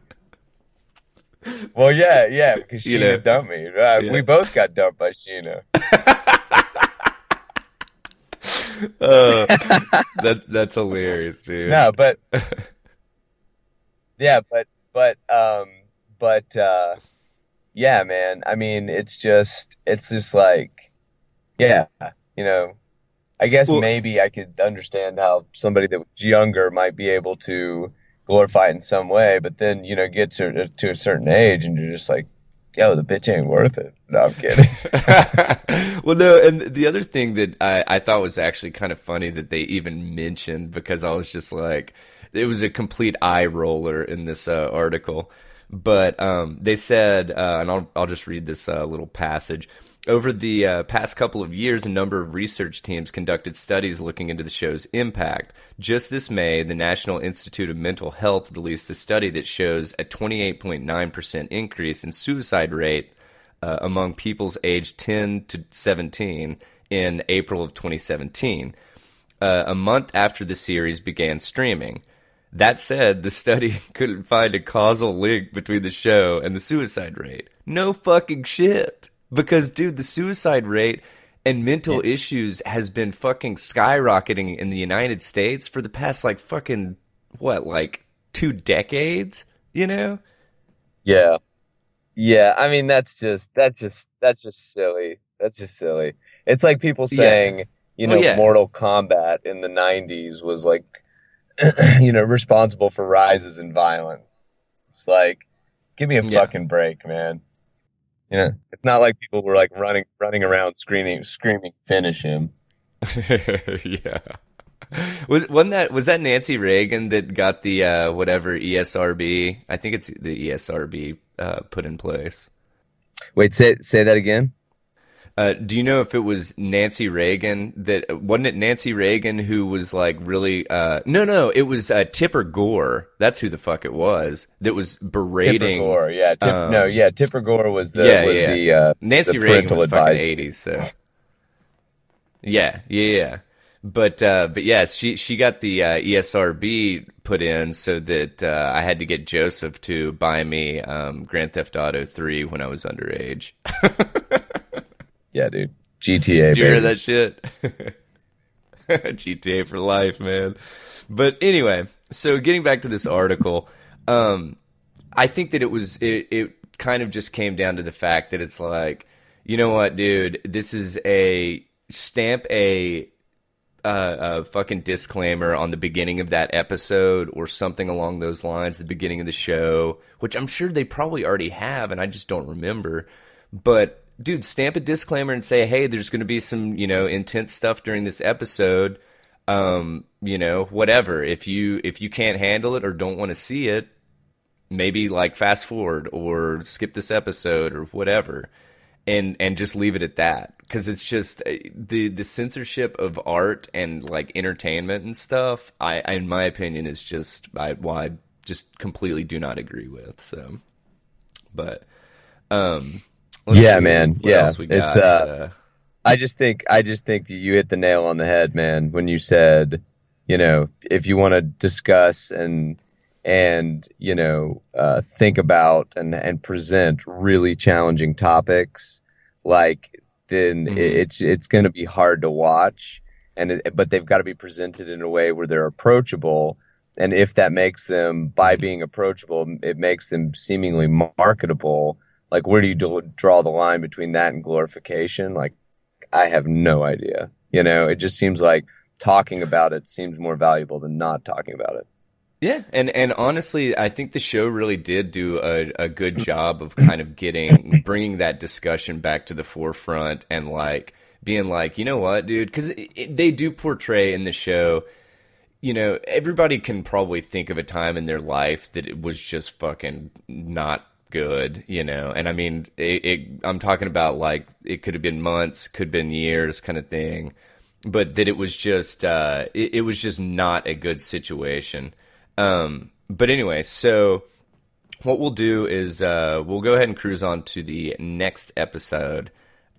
well, yeah, yeah, because you Sheena know, dumped me. yeah. We both got dumped by Sheena. uh, that's hilarious, dude. No, but yeah, but yeah, man. I mean, it's just like, yeah, you know, I guess Well, maybe I could understand how somebody that was younger might be able to glorify it in some way, but then, get to a certain age and you're just like, yo, the bitch ain't worth it. No, I'm kidding. well, no, and the other thing that I thought was actually kind of funny that they even mentioned because I was just like, it was a complete eye roller in this article. But they said, and I'll just read this little passage. Over the past couple of years, a number of research teams conducted studies looking into the show's impact. Just this May, the National Institute of Mental Health released a study that shows a 28.9% increase in suicide rate among peoples aged 10 to 17 in April of 2017, a month after the series began streaming. That said, the study couldn't find a causal link between the show and the suicide rate. No fucking shit. Because, dude, the suicide rate and Yeah. mental issues has been fucking skyrocketing in the United States for the past, like, fucking, what, like 2 decades? You know? Yeah. Yeah. I mean, that's just silly. That's just silly. It's like people Yeah. saying, Well, yeah. Mortal Kombat in the 90s was like, responsible for rises in violence. It's like, give me a Yeah. fucking break, man. It's not like people were like running around screaming, finish him. Yeah. Was that Nancy Reagan that got the whatever ESRB? I think it's the ESRB put in place. Wait, say that again. Do you know if it was Nancy Reagan that wasn't it Nancy Reagan who was like really no, it was Tipper Gore. That's who the fuck it was that was Tipper berating Gore, yeah, no, yeah, Tipper Gore yeah, was yeah. the Nancy Reagan parental was fucking advisor. 80s, so yeah, yeah, yeah. But yeah, she got the ESRB put in so that I had to get Joseph to buy me Grand Theft Auto 3 when I was underage. Yeah, dude. GTA, Do you hear baby. that shit? GTA for life, man. But anyway, so getting back to this article, I think that it kind of just came down to the fact that it's like, you know what, dude, this is a stamp a fucking disclaimer on the beginning of that episode or something along those lines, the beginning of the show, which I'm sure they probably already have, and I just don't remember. But dude, stamp a disclaimer and say, hey, there's going to be some, intense stuff during this episode. Whatever. If you can't handle it or don't want to see it, maybe like fast forward or skip this episode or whatever, and just leave it at that, because it's just the censorship of art and like entertainment and stuff. I in my opinion is just I just completely do not agree with. So, but let's Yeah, see man. what Yeah. else we It's got. I just think that you hit the nail on the head, man, when you said, if you want to discuss and think about and present really challenging topics, like, then Mhm. it's going to be hard to watch, but they've got to be presented in a way where they're approachable. And if that makes them, by Mhm. being approachable, it makes them seemingly marketable. Like, where do you draw the line between that and glorification? Like, I have no idea. It just seems like talking about it seems more valuable than not talking about it. Yeah, and honestly, I think the show really did do a good job of kind of bringing that discussion back to the forefront and like being like, you know what, dude, because they do portray in the show, everybody can probably think of a time in their life that it was just fucking not good, and I mean, I'm talking about like it could have been months, could have been years, kind of thing, but that it was just it was just not a good situation. But anyway, so what we'll do is we'll go ahead and cruise on to the next episode.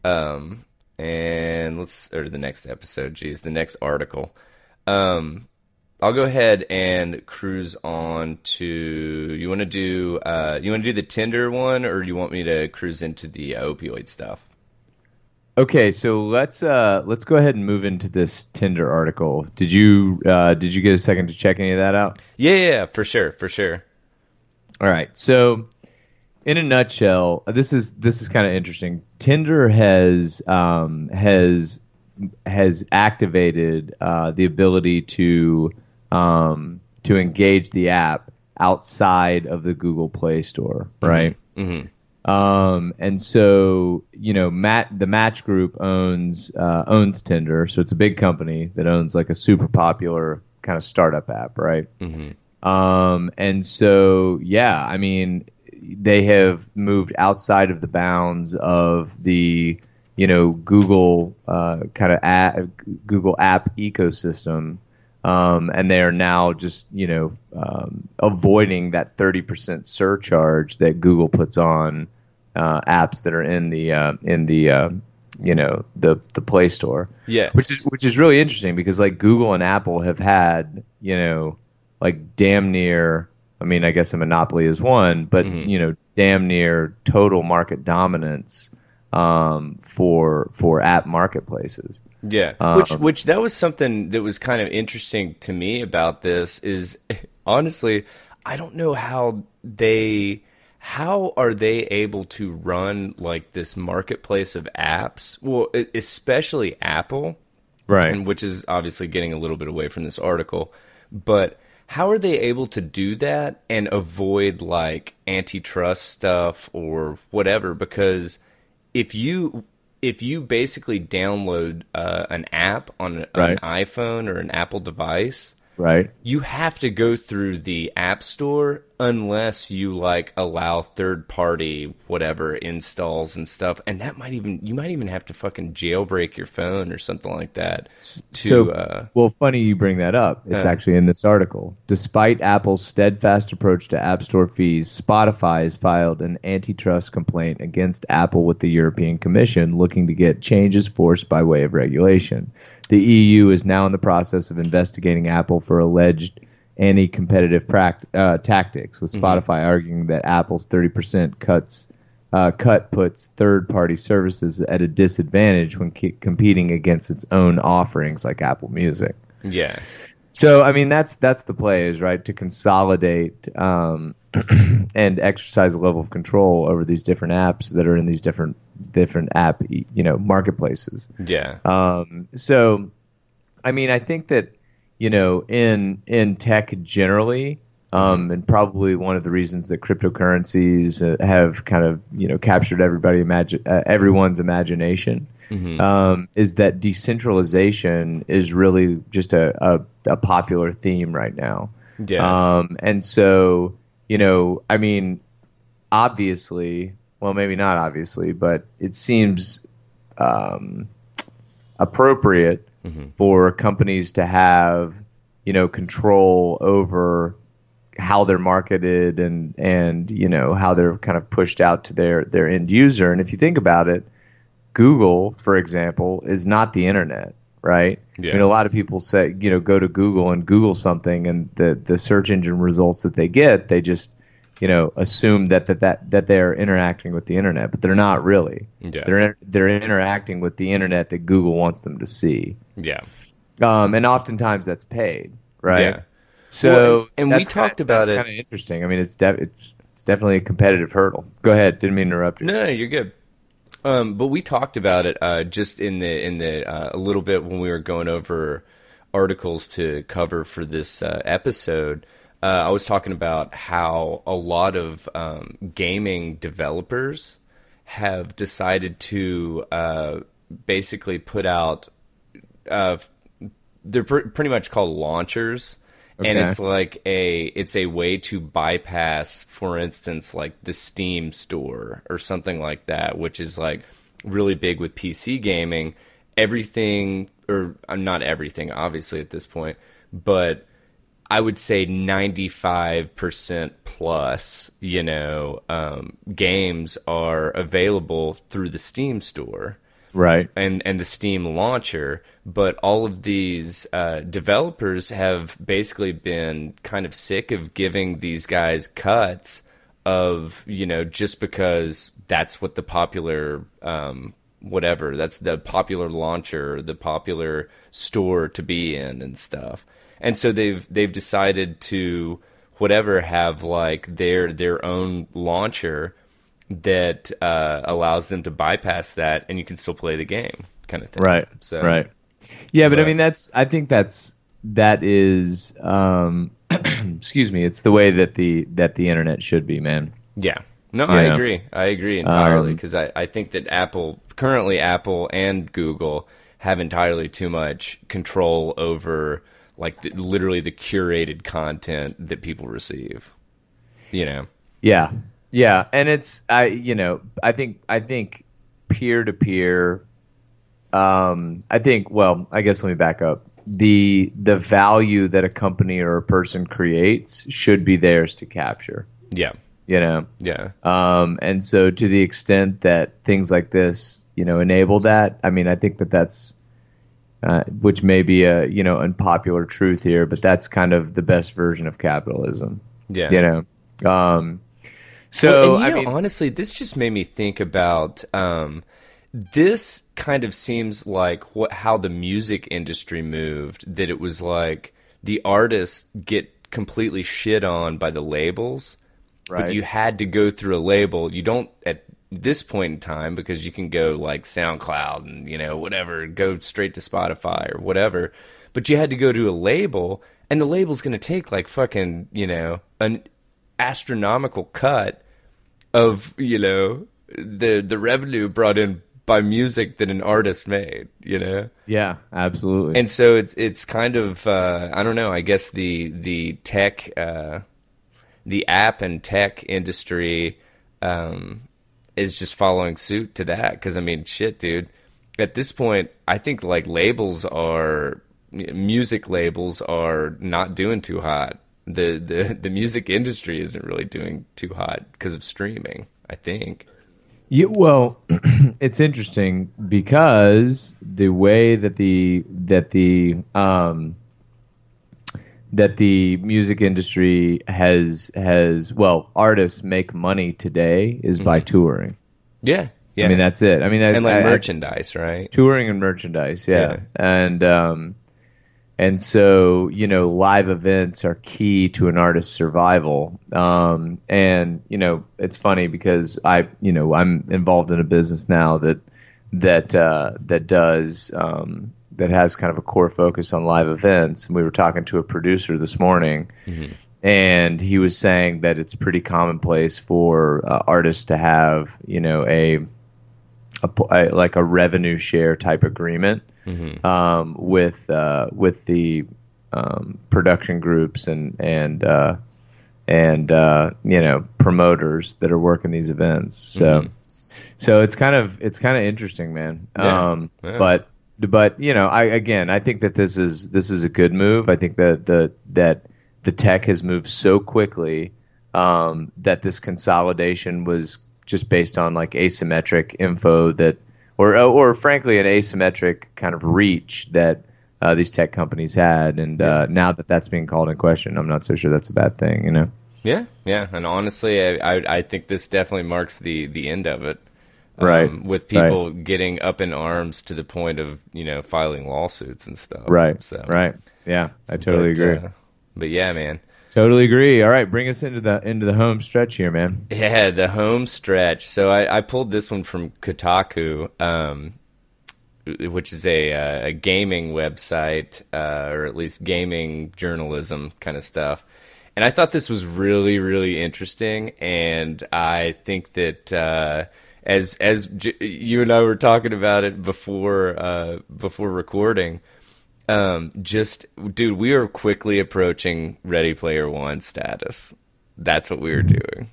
Or the next episode, geez, the next article. I'll go ahead and cruise on to. You want to do the Tinder one, or do you want me to cruise into the opioid stuff? Okay, so let's go ahead and move into this Tinder article. Did you get a second to check any of that out? Yeah, yeah, yeah, for sure, for sure. All right. So in a nutshell, this is kind of interesting. Tinder has activated the ability to engage the app outside of the Google Play Store, right? Mm-hmm. And so, the Match Group owns Tinder, so it's a big company that owns like a super popular kind of startup app, right? Mm-hmm. And so, yeah, I mean, they have moved outside of the bounds of the Google Google app ecosystem, and they are now just avoiding that 30% surcharge that Google puts on apps that are in the Play Store. Yeah. Which is really interesting because like Google and Apple have had like damn near, I mean, I guess a monopoly is one, but damn near total market dominance for app marketplaces. Yeah, which that was something that was kind of interesting to me about this is honestly, I don't know how are they able to run like this marketplace of apps? Well, especially Apple, Right. and which is obviously getting a little bit away from this article, but how are they able to do that and avoid like antitrust stuff or whatever? Because if you basically download an app on an Right. iPhone or an Apple device, Right. you have to go through the App Store unless you like allow third party whatever installs and stuff, and you might even have to fucking jailbreak your phone or something like that. Well, funny you bring that up. It's actually in this article. Despite Apple's steadfast approach to App Store fees, Spotify has filed an antitrust complaint against Apple with the European Commission, looking to get changes forced by way of regulation. The EU is now in the process of investigating Apple for alleged anti-competitive tactics, with Spotify arguing that Apple's 30% cut puts third-party services at a disadvantage when competing against its own offerings like Apple Music. Yeah. So, I mean, that's the play, is right, to consolidate and exercise a level of control over these different apps that are in these different app marketplaces. Yeah. So, I mean, I think that, in tech generally, and probably one of the reasons that cryptocurrencies have kind of captured everyone's imagination, is that decentralization is really just a popular theme right now. Yeah. And so, I mean, obviously, well, maybe not obviously, but it seems appropriate for companies to have, control over how they're marketed and how they're kind of pushed out to their end user. And if you think about it, Google, for example, is not the internet, right? Yeah. I mean, a lot of people say, go to Google and Google something, and the search engine results that they get, they just assume that they're interacting with the internet, but they're not really. Yeah. They're interacting with the internet that Google wants them to see. Yeah. And oftentimes that's paid, right? Yeah. So, and we talked about it. That's kind of interesting. I mean, it's definitely a competitive hurdle. Go ahead. Didn't mean to interrupt you. No, you're good. But we talked about it just in the a little bit when we were going over articles to cover for this episode. I was talking about how a lot of gaming developers have decided to basically put out. They're pretty much called launchers. Okay. And it's a way to bypass, for instance, like the Steam store or something like that, which is like really big with PC gaming. Everything, or not everything, obviously at this point, but I would say 95% plus, games are available through the Steam store. Right. And the Steam launcher, but all of these developers have basically been kind of sick of giving these guys cuts of, just because that's what the popular that's the popular launcher, the popular store to be in and stuff. And so they've decided to have like their own launcher that allows them to bypass that, and you can still play the game, kind of thing. Right. So, right. Yeah, but I mean, that is, excuse me, it's the way that the internet should be, man. Yeah. No, I agree. I agree entirely, because I think that currently Apple and Google have entirely too much control over like literally the curated content that people receive. Yeah. Yeah, and I think peer to peer. I guess let me back up. The value that a company or a person creates should be theirs to capture. Yeah. Yeah. And so to the extent that things like this, enable that, I mean, I think that's, which may be a unpopular truth here, but that's kind of the best version of capitalism. Yeah. So, honestly, this just made me think about this kind of seems like how the music industry moved, that it was like the artists get completely shit on by the labels, right. But you had to go through a label. You don't at this point in time, because you can go like SoundCloud and, whatever, go straight to Spotify or whatever, but you had to go to a label, and the label's going to take like fucking, an astronomical cut of the revenue brought in by music that an artist made, Yeah, absolutely. And so it's kind of I don't know, I guess the tech the app and tech industry is just following suit to that. Because I mean, shit, dude. At this point, I think like music labels are not doing too hot. The music industry isn't really doing too hot because of streaming, I think. Yeah, well, it's interesting because the way that the music industry has well, artists make money today is by touring. Yeah, yeah. I mean, that's it. I mean, and like merchandise, right? Touring and merchandise, yeah. And so, you know, live events are key to an artist's survival. And, you know, it's funny because I'm involved in a business now that has kind of a core focus on live events. And we were talking to a producer this morning, and he was saying that it's pretty commonplace for artists to have, you know, a revenue share type agreement with the production groups and you know, promoters that are working these events. So it's kind of interesting, man. But you know, I think that this is a good move. I think that the tech has moved so quickly that this consolidation was just based on like asymmetric info that, or frankly, an asymmetric kind of reach that these tech companies had, and now that that's being called in question, I'm not so sure that's a bad thing, you know? Yeah, and honestly, I think this definitely marks the end of it, right? With people getting up in arms to the point of, you know, filing lawsuits and stuff, right? So, right, yeah, I totally agree. But yeah, man. Totally agree. All right, bring us into the home stretch here, man. Yeah, the home stretch. So I pulled this one from Kotaku, which is a gaming website, or at least gaming journalism kind of stuff. And I thought this was really, really interesting. And I think that as you and I were talking about it before recording. Dude, we are quickly approaching Ready Player One status. That's what we were doing.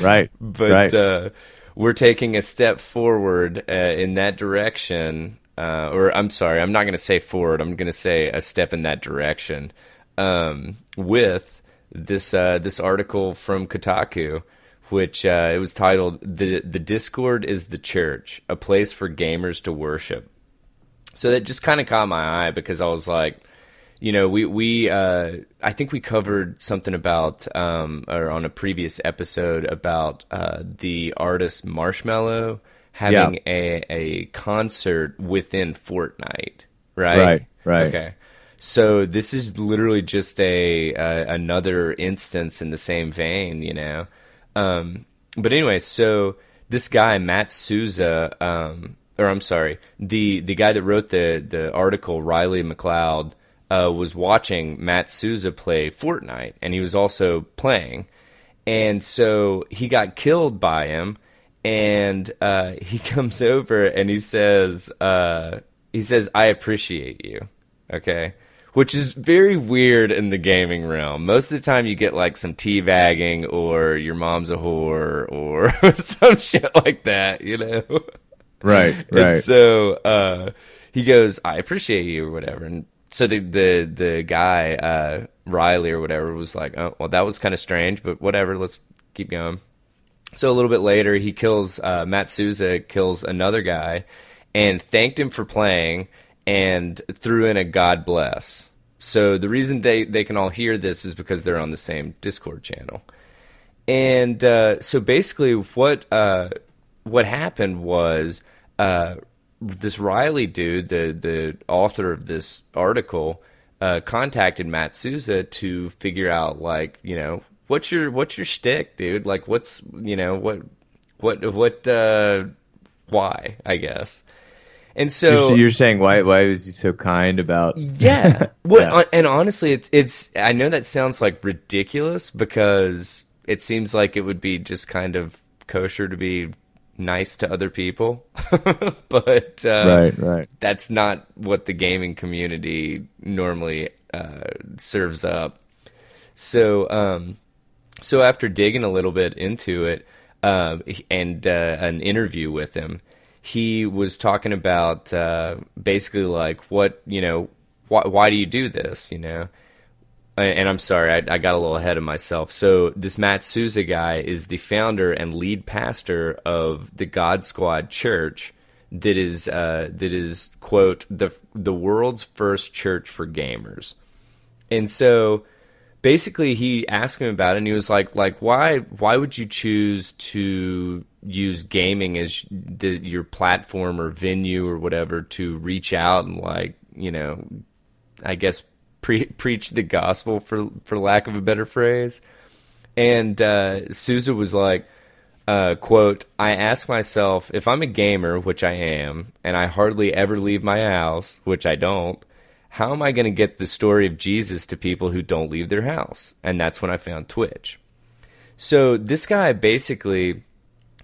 Right. But we're taking a step forward in that direction. Or I'm sorry, I'm not going to say forward. I'm going to say a step in that direction with this article from Kotaku, which it was titled "The Discord is the Church, a place for gamers to worship." So that just kind of caught my eye because I was like, you know, I think we covered something about, or on a previous episode about the artist Marshmello having a concert within Fortnite, right? Right. Okay. So this is literally just another instance in the same vein, you know. But anyway, so this guy Matt Souza, or I'm sorry, the guy that wrote the article, Riley McLeod, was watching Matt Souza play Fortnite, and he was also playing. And so he got killed by him, and he comes over and he says, "I appreciate you," okay? Which is very weird in the gaming realm. Most of the time you get like some teabagging or your mom's a whore or some shit like that, you know? Right. And so he goes, "I appreciate you," or whatever. And so the guy, Riley or whatever, was like, "Oh, well, that was kind of strange, but whatever, let's keep going." So a little bit later, he kills, Matt Souza kills another guy and thanked him for playing and threw in a God bless. So the reason they can all hear this is because they're on the same Discord channel. And so basically what happened was this Riley dude, the author of this article, contacted Matt Souza to figure out, like, you know, what's your shtick, dude? Like, what's, you know, why, I guess. And so you're saying why was he so kind about? Yeah. Well, and honestly, it's I know that sounds like ridiculous because it seems like it would be just kind of kosher to be nice to other people, but right. That's not what the gaming community normally serves up. So So after digging a little bit into it, and an interview with him, he was talking about basically like what, why do you do this, And I'm sorry, I got a little ahead of myself. So this Matt Souza guy is the founder and lead pastor of the God Squad Church, that is quote the world's first church for gamers. And so basically he asked him about it, and he was like why would you choose to use gaming as your platform or venue or whatever to reach out and I guess preach the gospel, for lack of a better phrase. And Sousa was like, quote, I ask myself, if I'm a gamer, which I am, and I hardly ever leave my house, which I don't, how am I going to get the story of Jesus to people who don't leave their house? And that's when I found Twitch. So this guy basically,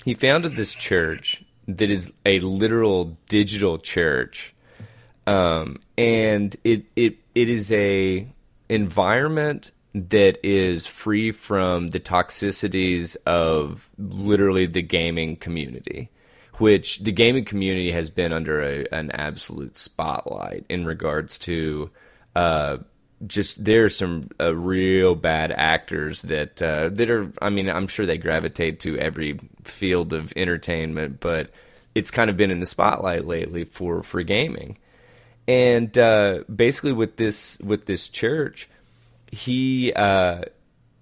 he founded this church that is a literal digital church. And it is a environment that is free from the toxicities of literally the gaming community, which the gaming community has been under an absolute spotlight in regards to just there are some real bad actors that are, I mean, I'm sure they gravitate to every field of entertainment, but it's kind of been in the spotlight lately for gaming. And basically with this church,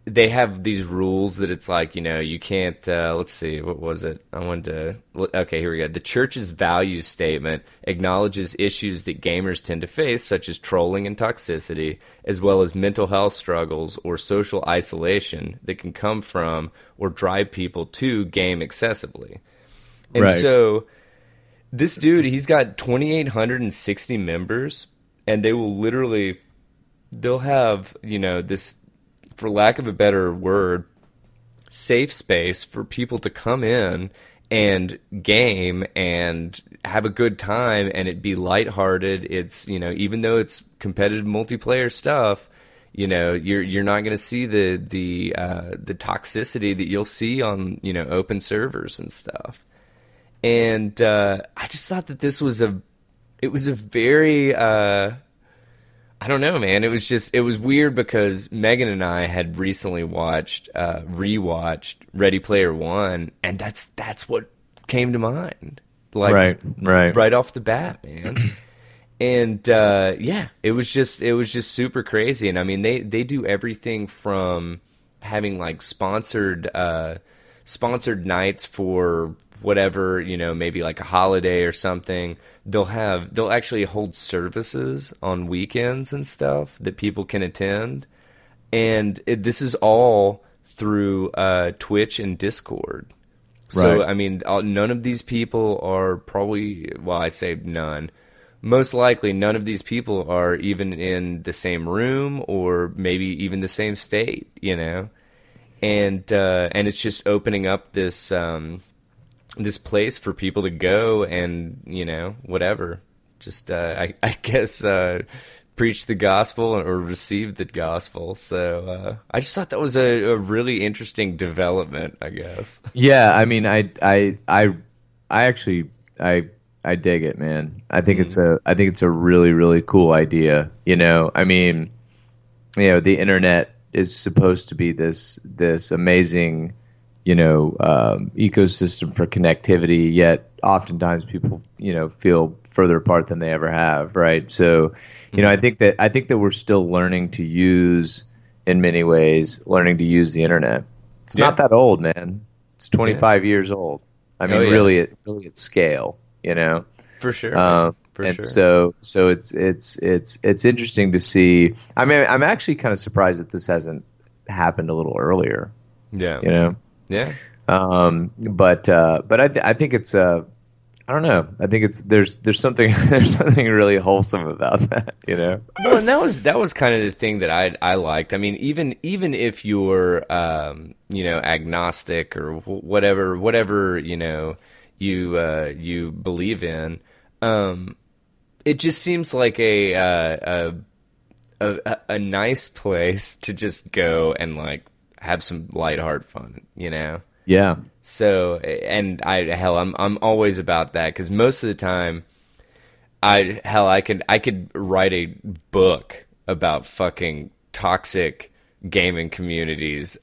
they have these rules that it's like, you can't, let's see, what was it? Okay, here we go. The church's value statement acknowledges issues that gamers tend to face, such as trolling and toxicity, as well as mental health struggles or social isolation that can come from or drive people to game excessively. And Right. so this dude, he's got 2,860 members, and they'll have, this, for lack of a better word, safe space for people to come in and game and have a good time, and it be lighthearted. It's, even though it's competitive multiplayer stuff, you're not going to see the toxicity that you'll see on, open servers and stuff. And I just thought that this was a very I don't know, man. It was weird because Megan and I had recently rewatched Ready Player One, and that's what came to mind. Like right off the bat, man. And yeah, it was just super crazy. And I mean, they do everything from having like sponsored nights for whatever, maybe like a holiday or something. They'll actually hold services on weekends and stuff that people can attend. And this is all through Twitch and Discord. So, Right. I mean, none of these people are probably, well, I say none. Most likely, none of these people are even in the same room or maybe even the same state, And it's just opening up this this place for people to go and, whatever. Just, I guess, preach the gospel or receive the gospel. So I just thought that was a really interesting development, I guess. Yeah, I mean, I actually I dig it, man. I think it's a really, really cool idea. I mean, the internet is supposed to be this amazing, ecosystem for connectivity, yet oftentimes people, feel further apart than they ever have, right? So, I think that we're still learning to use, in many ways, the internet. It's not that old, man. It's 25 years old. I mean, really at scale, For sure. And so it's interesting to see. I mean, I'm actually kind of surprised that this hasn't happened a little earlier. Yeah. Yeah. But I think it's I don't know. I think there's something really wholesome about that, Well, and that was kind of the thing that I liked. I mean, even if you're agnostic or whatever you believe in, it just seems like a nice place to just go and like have some lighthearted fun, you know? Yeah. So, and I'm always about that, because most of the time, I could write a book about fucking toxic gaming communities,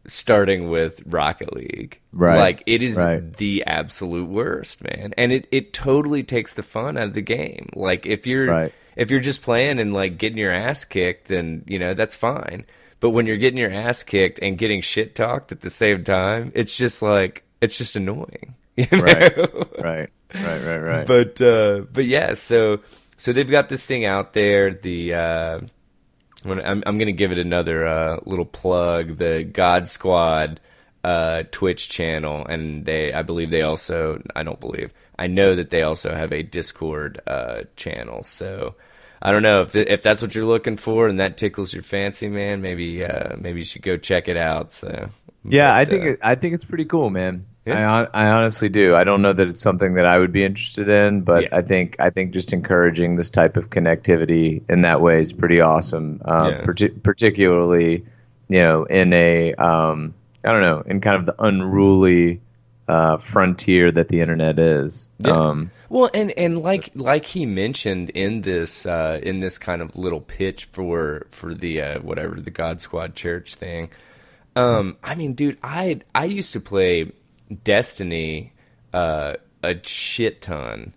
starting with Rocket League. Right. Like, it is Right. the absolute worst, man. And it totally takes the fun out of the game. Like, if you're Right. just playing and like getting your ass kicked, then, you know, that's fine. But when you're getting your ass kicked and getting shit talked at the same time, it's just annoying. You know? Right. But yeah, so they've got this thing out there. I'm going to give it another little plug. The God Squad Twitch channel, and I know that they also have a Discord channel. So I don't know if that's what you're looking for and that tickles your fancy, man. Maybe you should go check it out. So Yeah, I think it's pretty cool, man. Yeah. I honestly do. I don't know that it's something that I would be interested in, but Yeah. I think just encouraging this type of connectivity in that way is pretty awesome. Yeah. Particularly, you know, in a I don't know, in kind of the unruly frontier that the internet is. Yeah. Well, and like he mentioned in this kind of little pitch for the whatever, the God Squad Church thing. I mean, dude, I used to play Destiny a shit ton,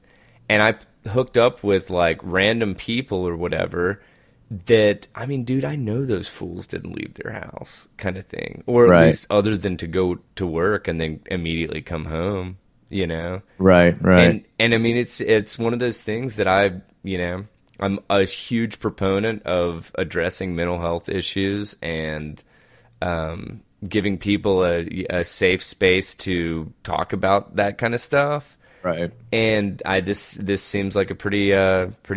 and I hooked up with like random people or whatever. That, I mean, dude, I know those fools didn't leave their house, kind of thing, or at Right. least other than to go to work and then immediately come home. You know. Right. And I mean, it's one of those things that I'm a huge proponent of addressing mental health issues and giving people a safe space to talk about that kind of stuff. Right. And this seems like a pretty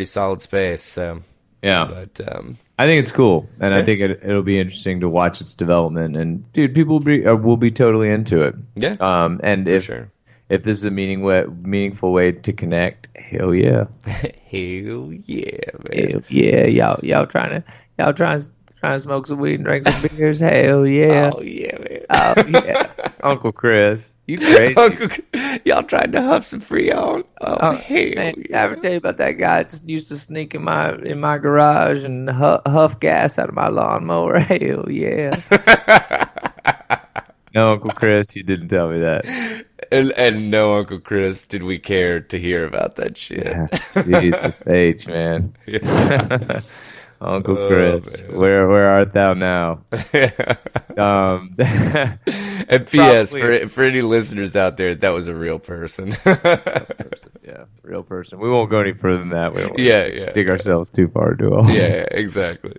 solid space. So Yeah. but I think it's cool, and I think it'll be interesting to watch its development. And dude, people will be totally into it. Yeah. And for if sure. if this is a meaningful way to connect, hell yeah. Hell yeah, man. Hell yeah, y'all trying to smoke some weed and drink some beers. Hell yeah. Oh yeah, man. Oh yeah. Uncle Chris, you crazy. Y'all trying to huff some Freon? Oh, hell Man, yeah. I ever tell you about that guy that used to sneak in my garage and huff gas out of my lawnmower? Hell yeah. No, Uncle Chris, you didn't tell me that. And no, Uncle Chris, did we care to hear about that shit? Yeah, Jesus H, man. Uncle Oh, Chris, man. where art thou now? And P.S. Probably- for any listeners out there, that was a real person. Yeah, real person. We won't go any further than that. We don't want Yeah, to yeah. dig ourselves too far into a hole. Yeah, exactly.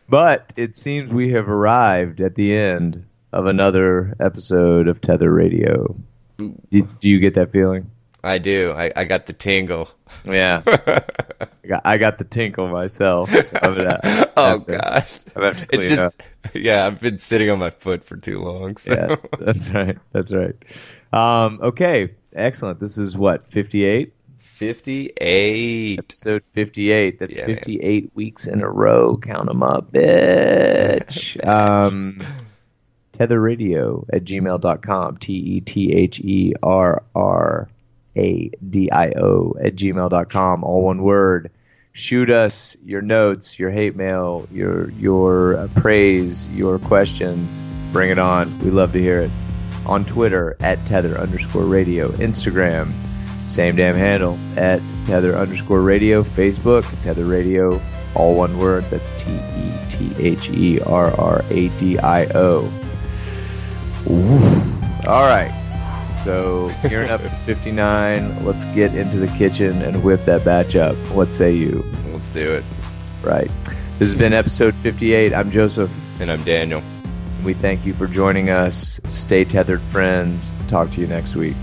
But it seems we have arrived at the end of another episode of Tether Radio. Do you get that feeling? I do. I got the tingle. Yeah. I got the tinkle myself. So Oh, God. I'm gonna have to It's clean just, up. yeah, I've been sitting on my foot for too long. So. Yeah, that's right. That's right. Okay, excellent. This is what, 58? 58. Episode 58. That's Yeah, 58 weeks in a row. Count them up, bitch. tetherradio@gmail.com. tetherradio@gmail.com. All one word. Shoot us your notes, your hate mail, your praise, your questions. Bring it on. We love to hear it. On Twitter @tether_radio. Instagram, same damn handle @tether_radio. Facebook, Tether Radio, all one word. That's TETHERRRADIO. All right. So gearing up at 59. Let's get into the kitchen and whip that batch up. What say you? Let's do it. Right. This has been episode 58. I'm Joseph. And I'm Daniel. We thank you for joining us. Stay tethered, friends. Talk to you next week.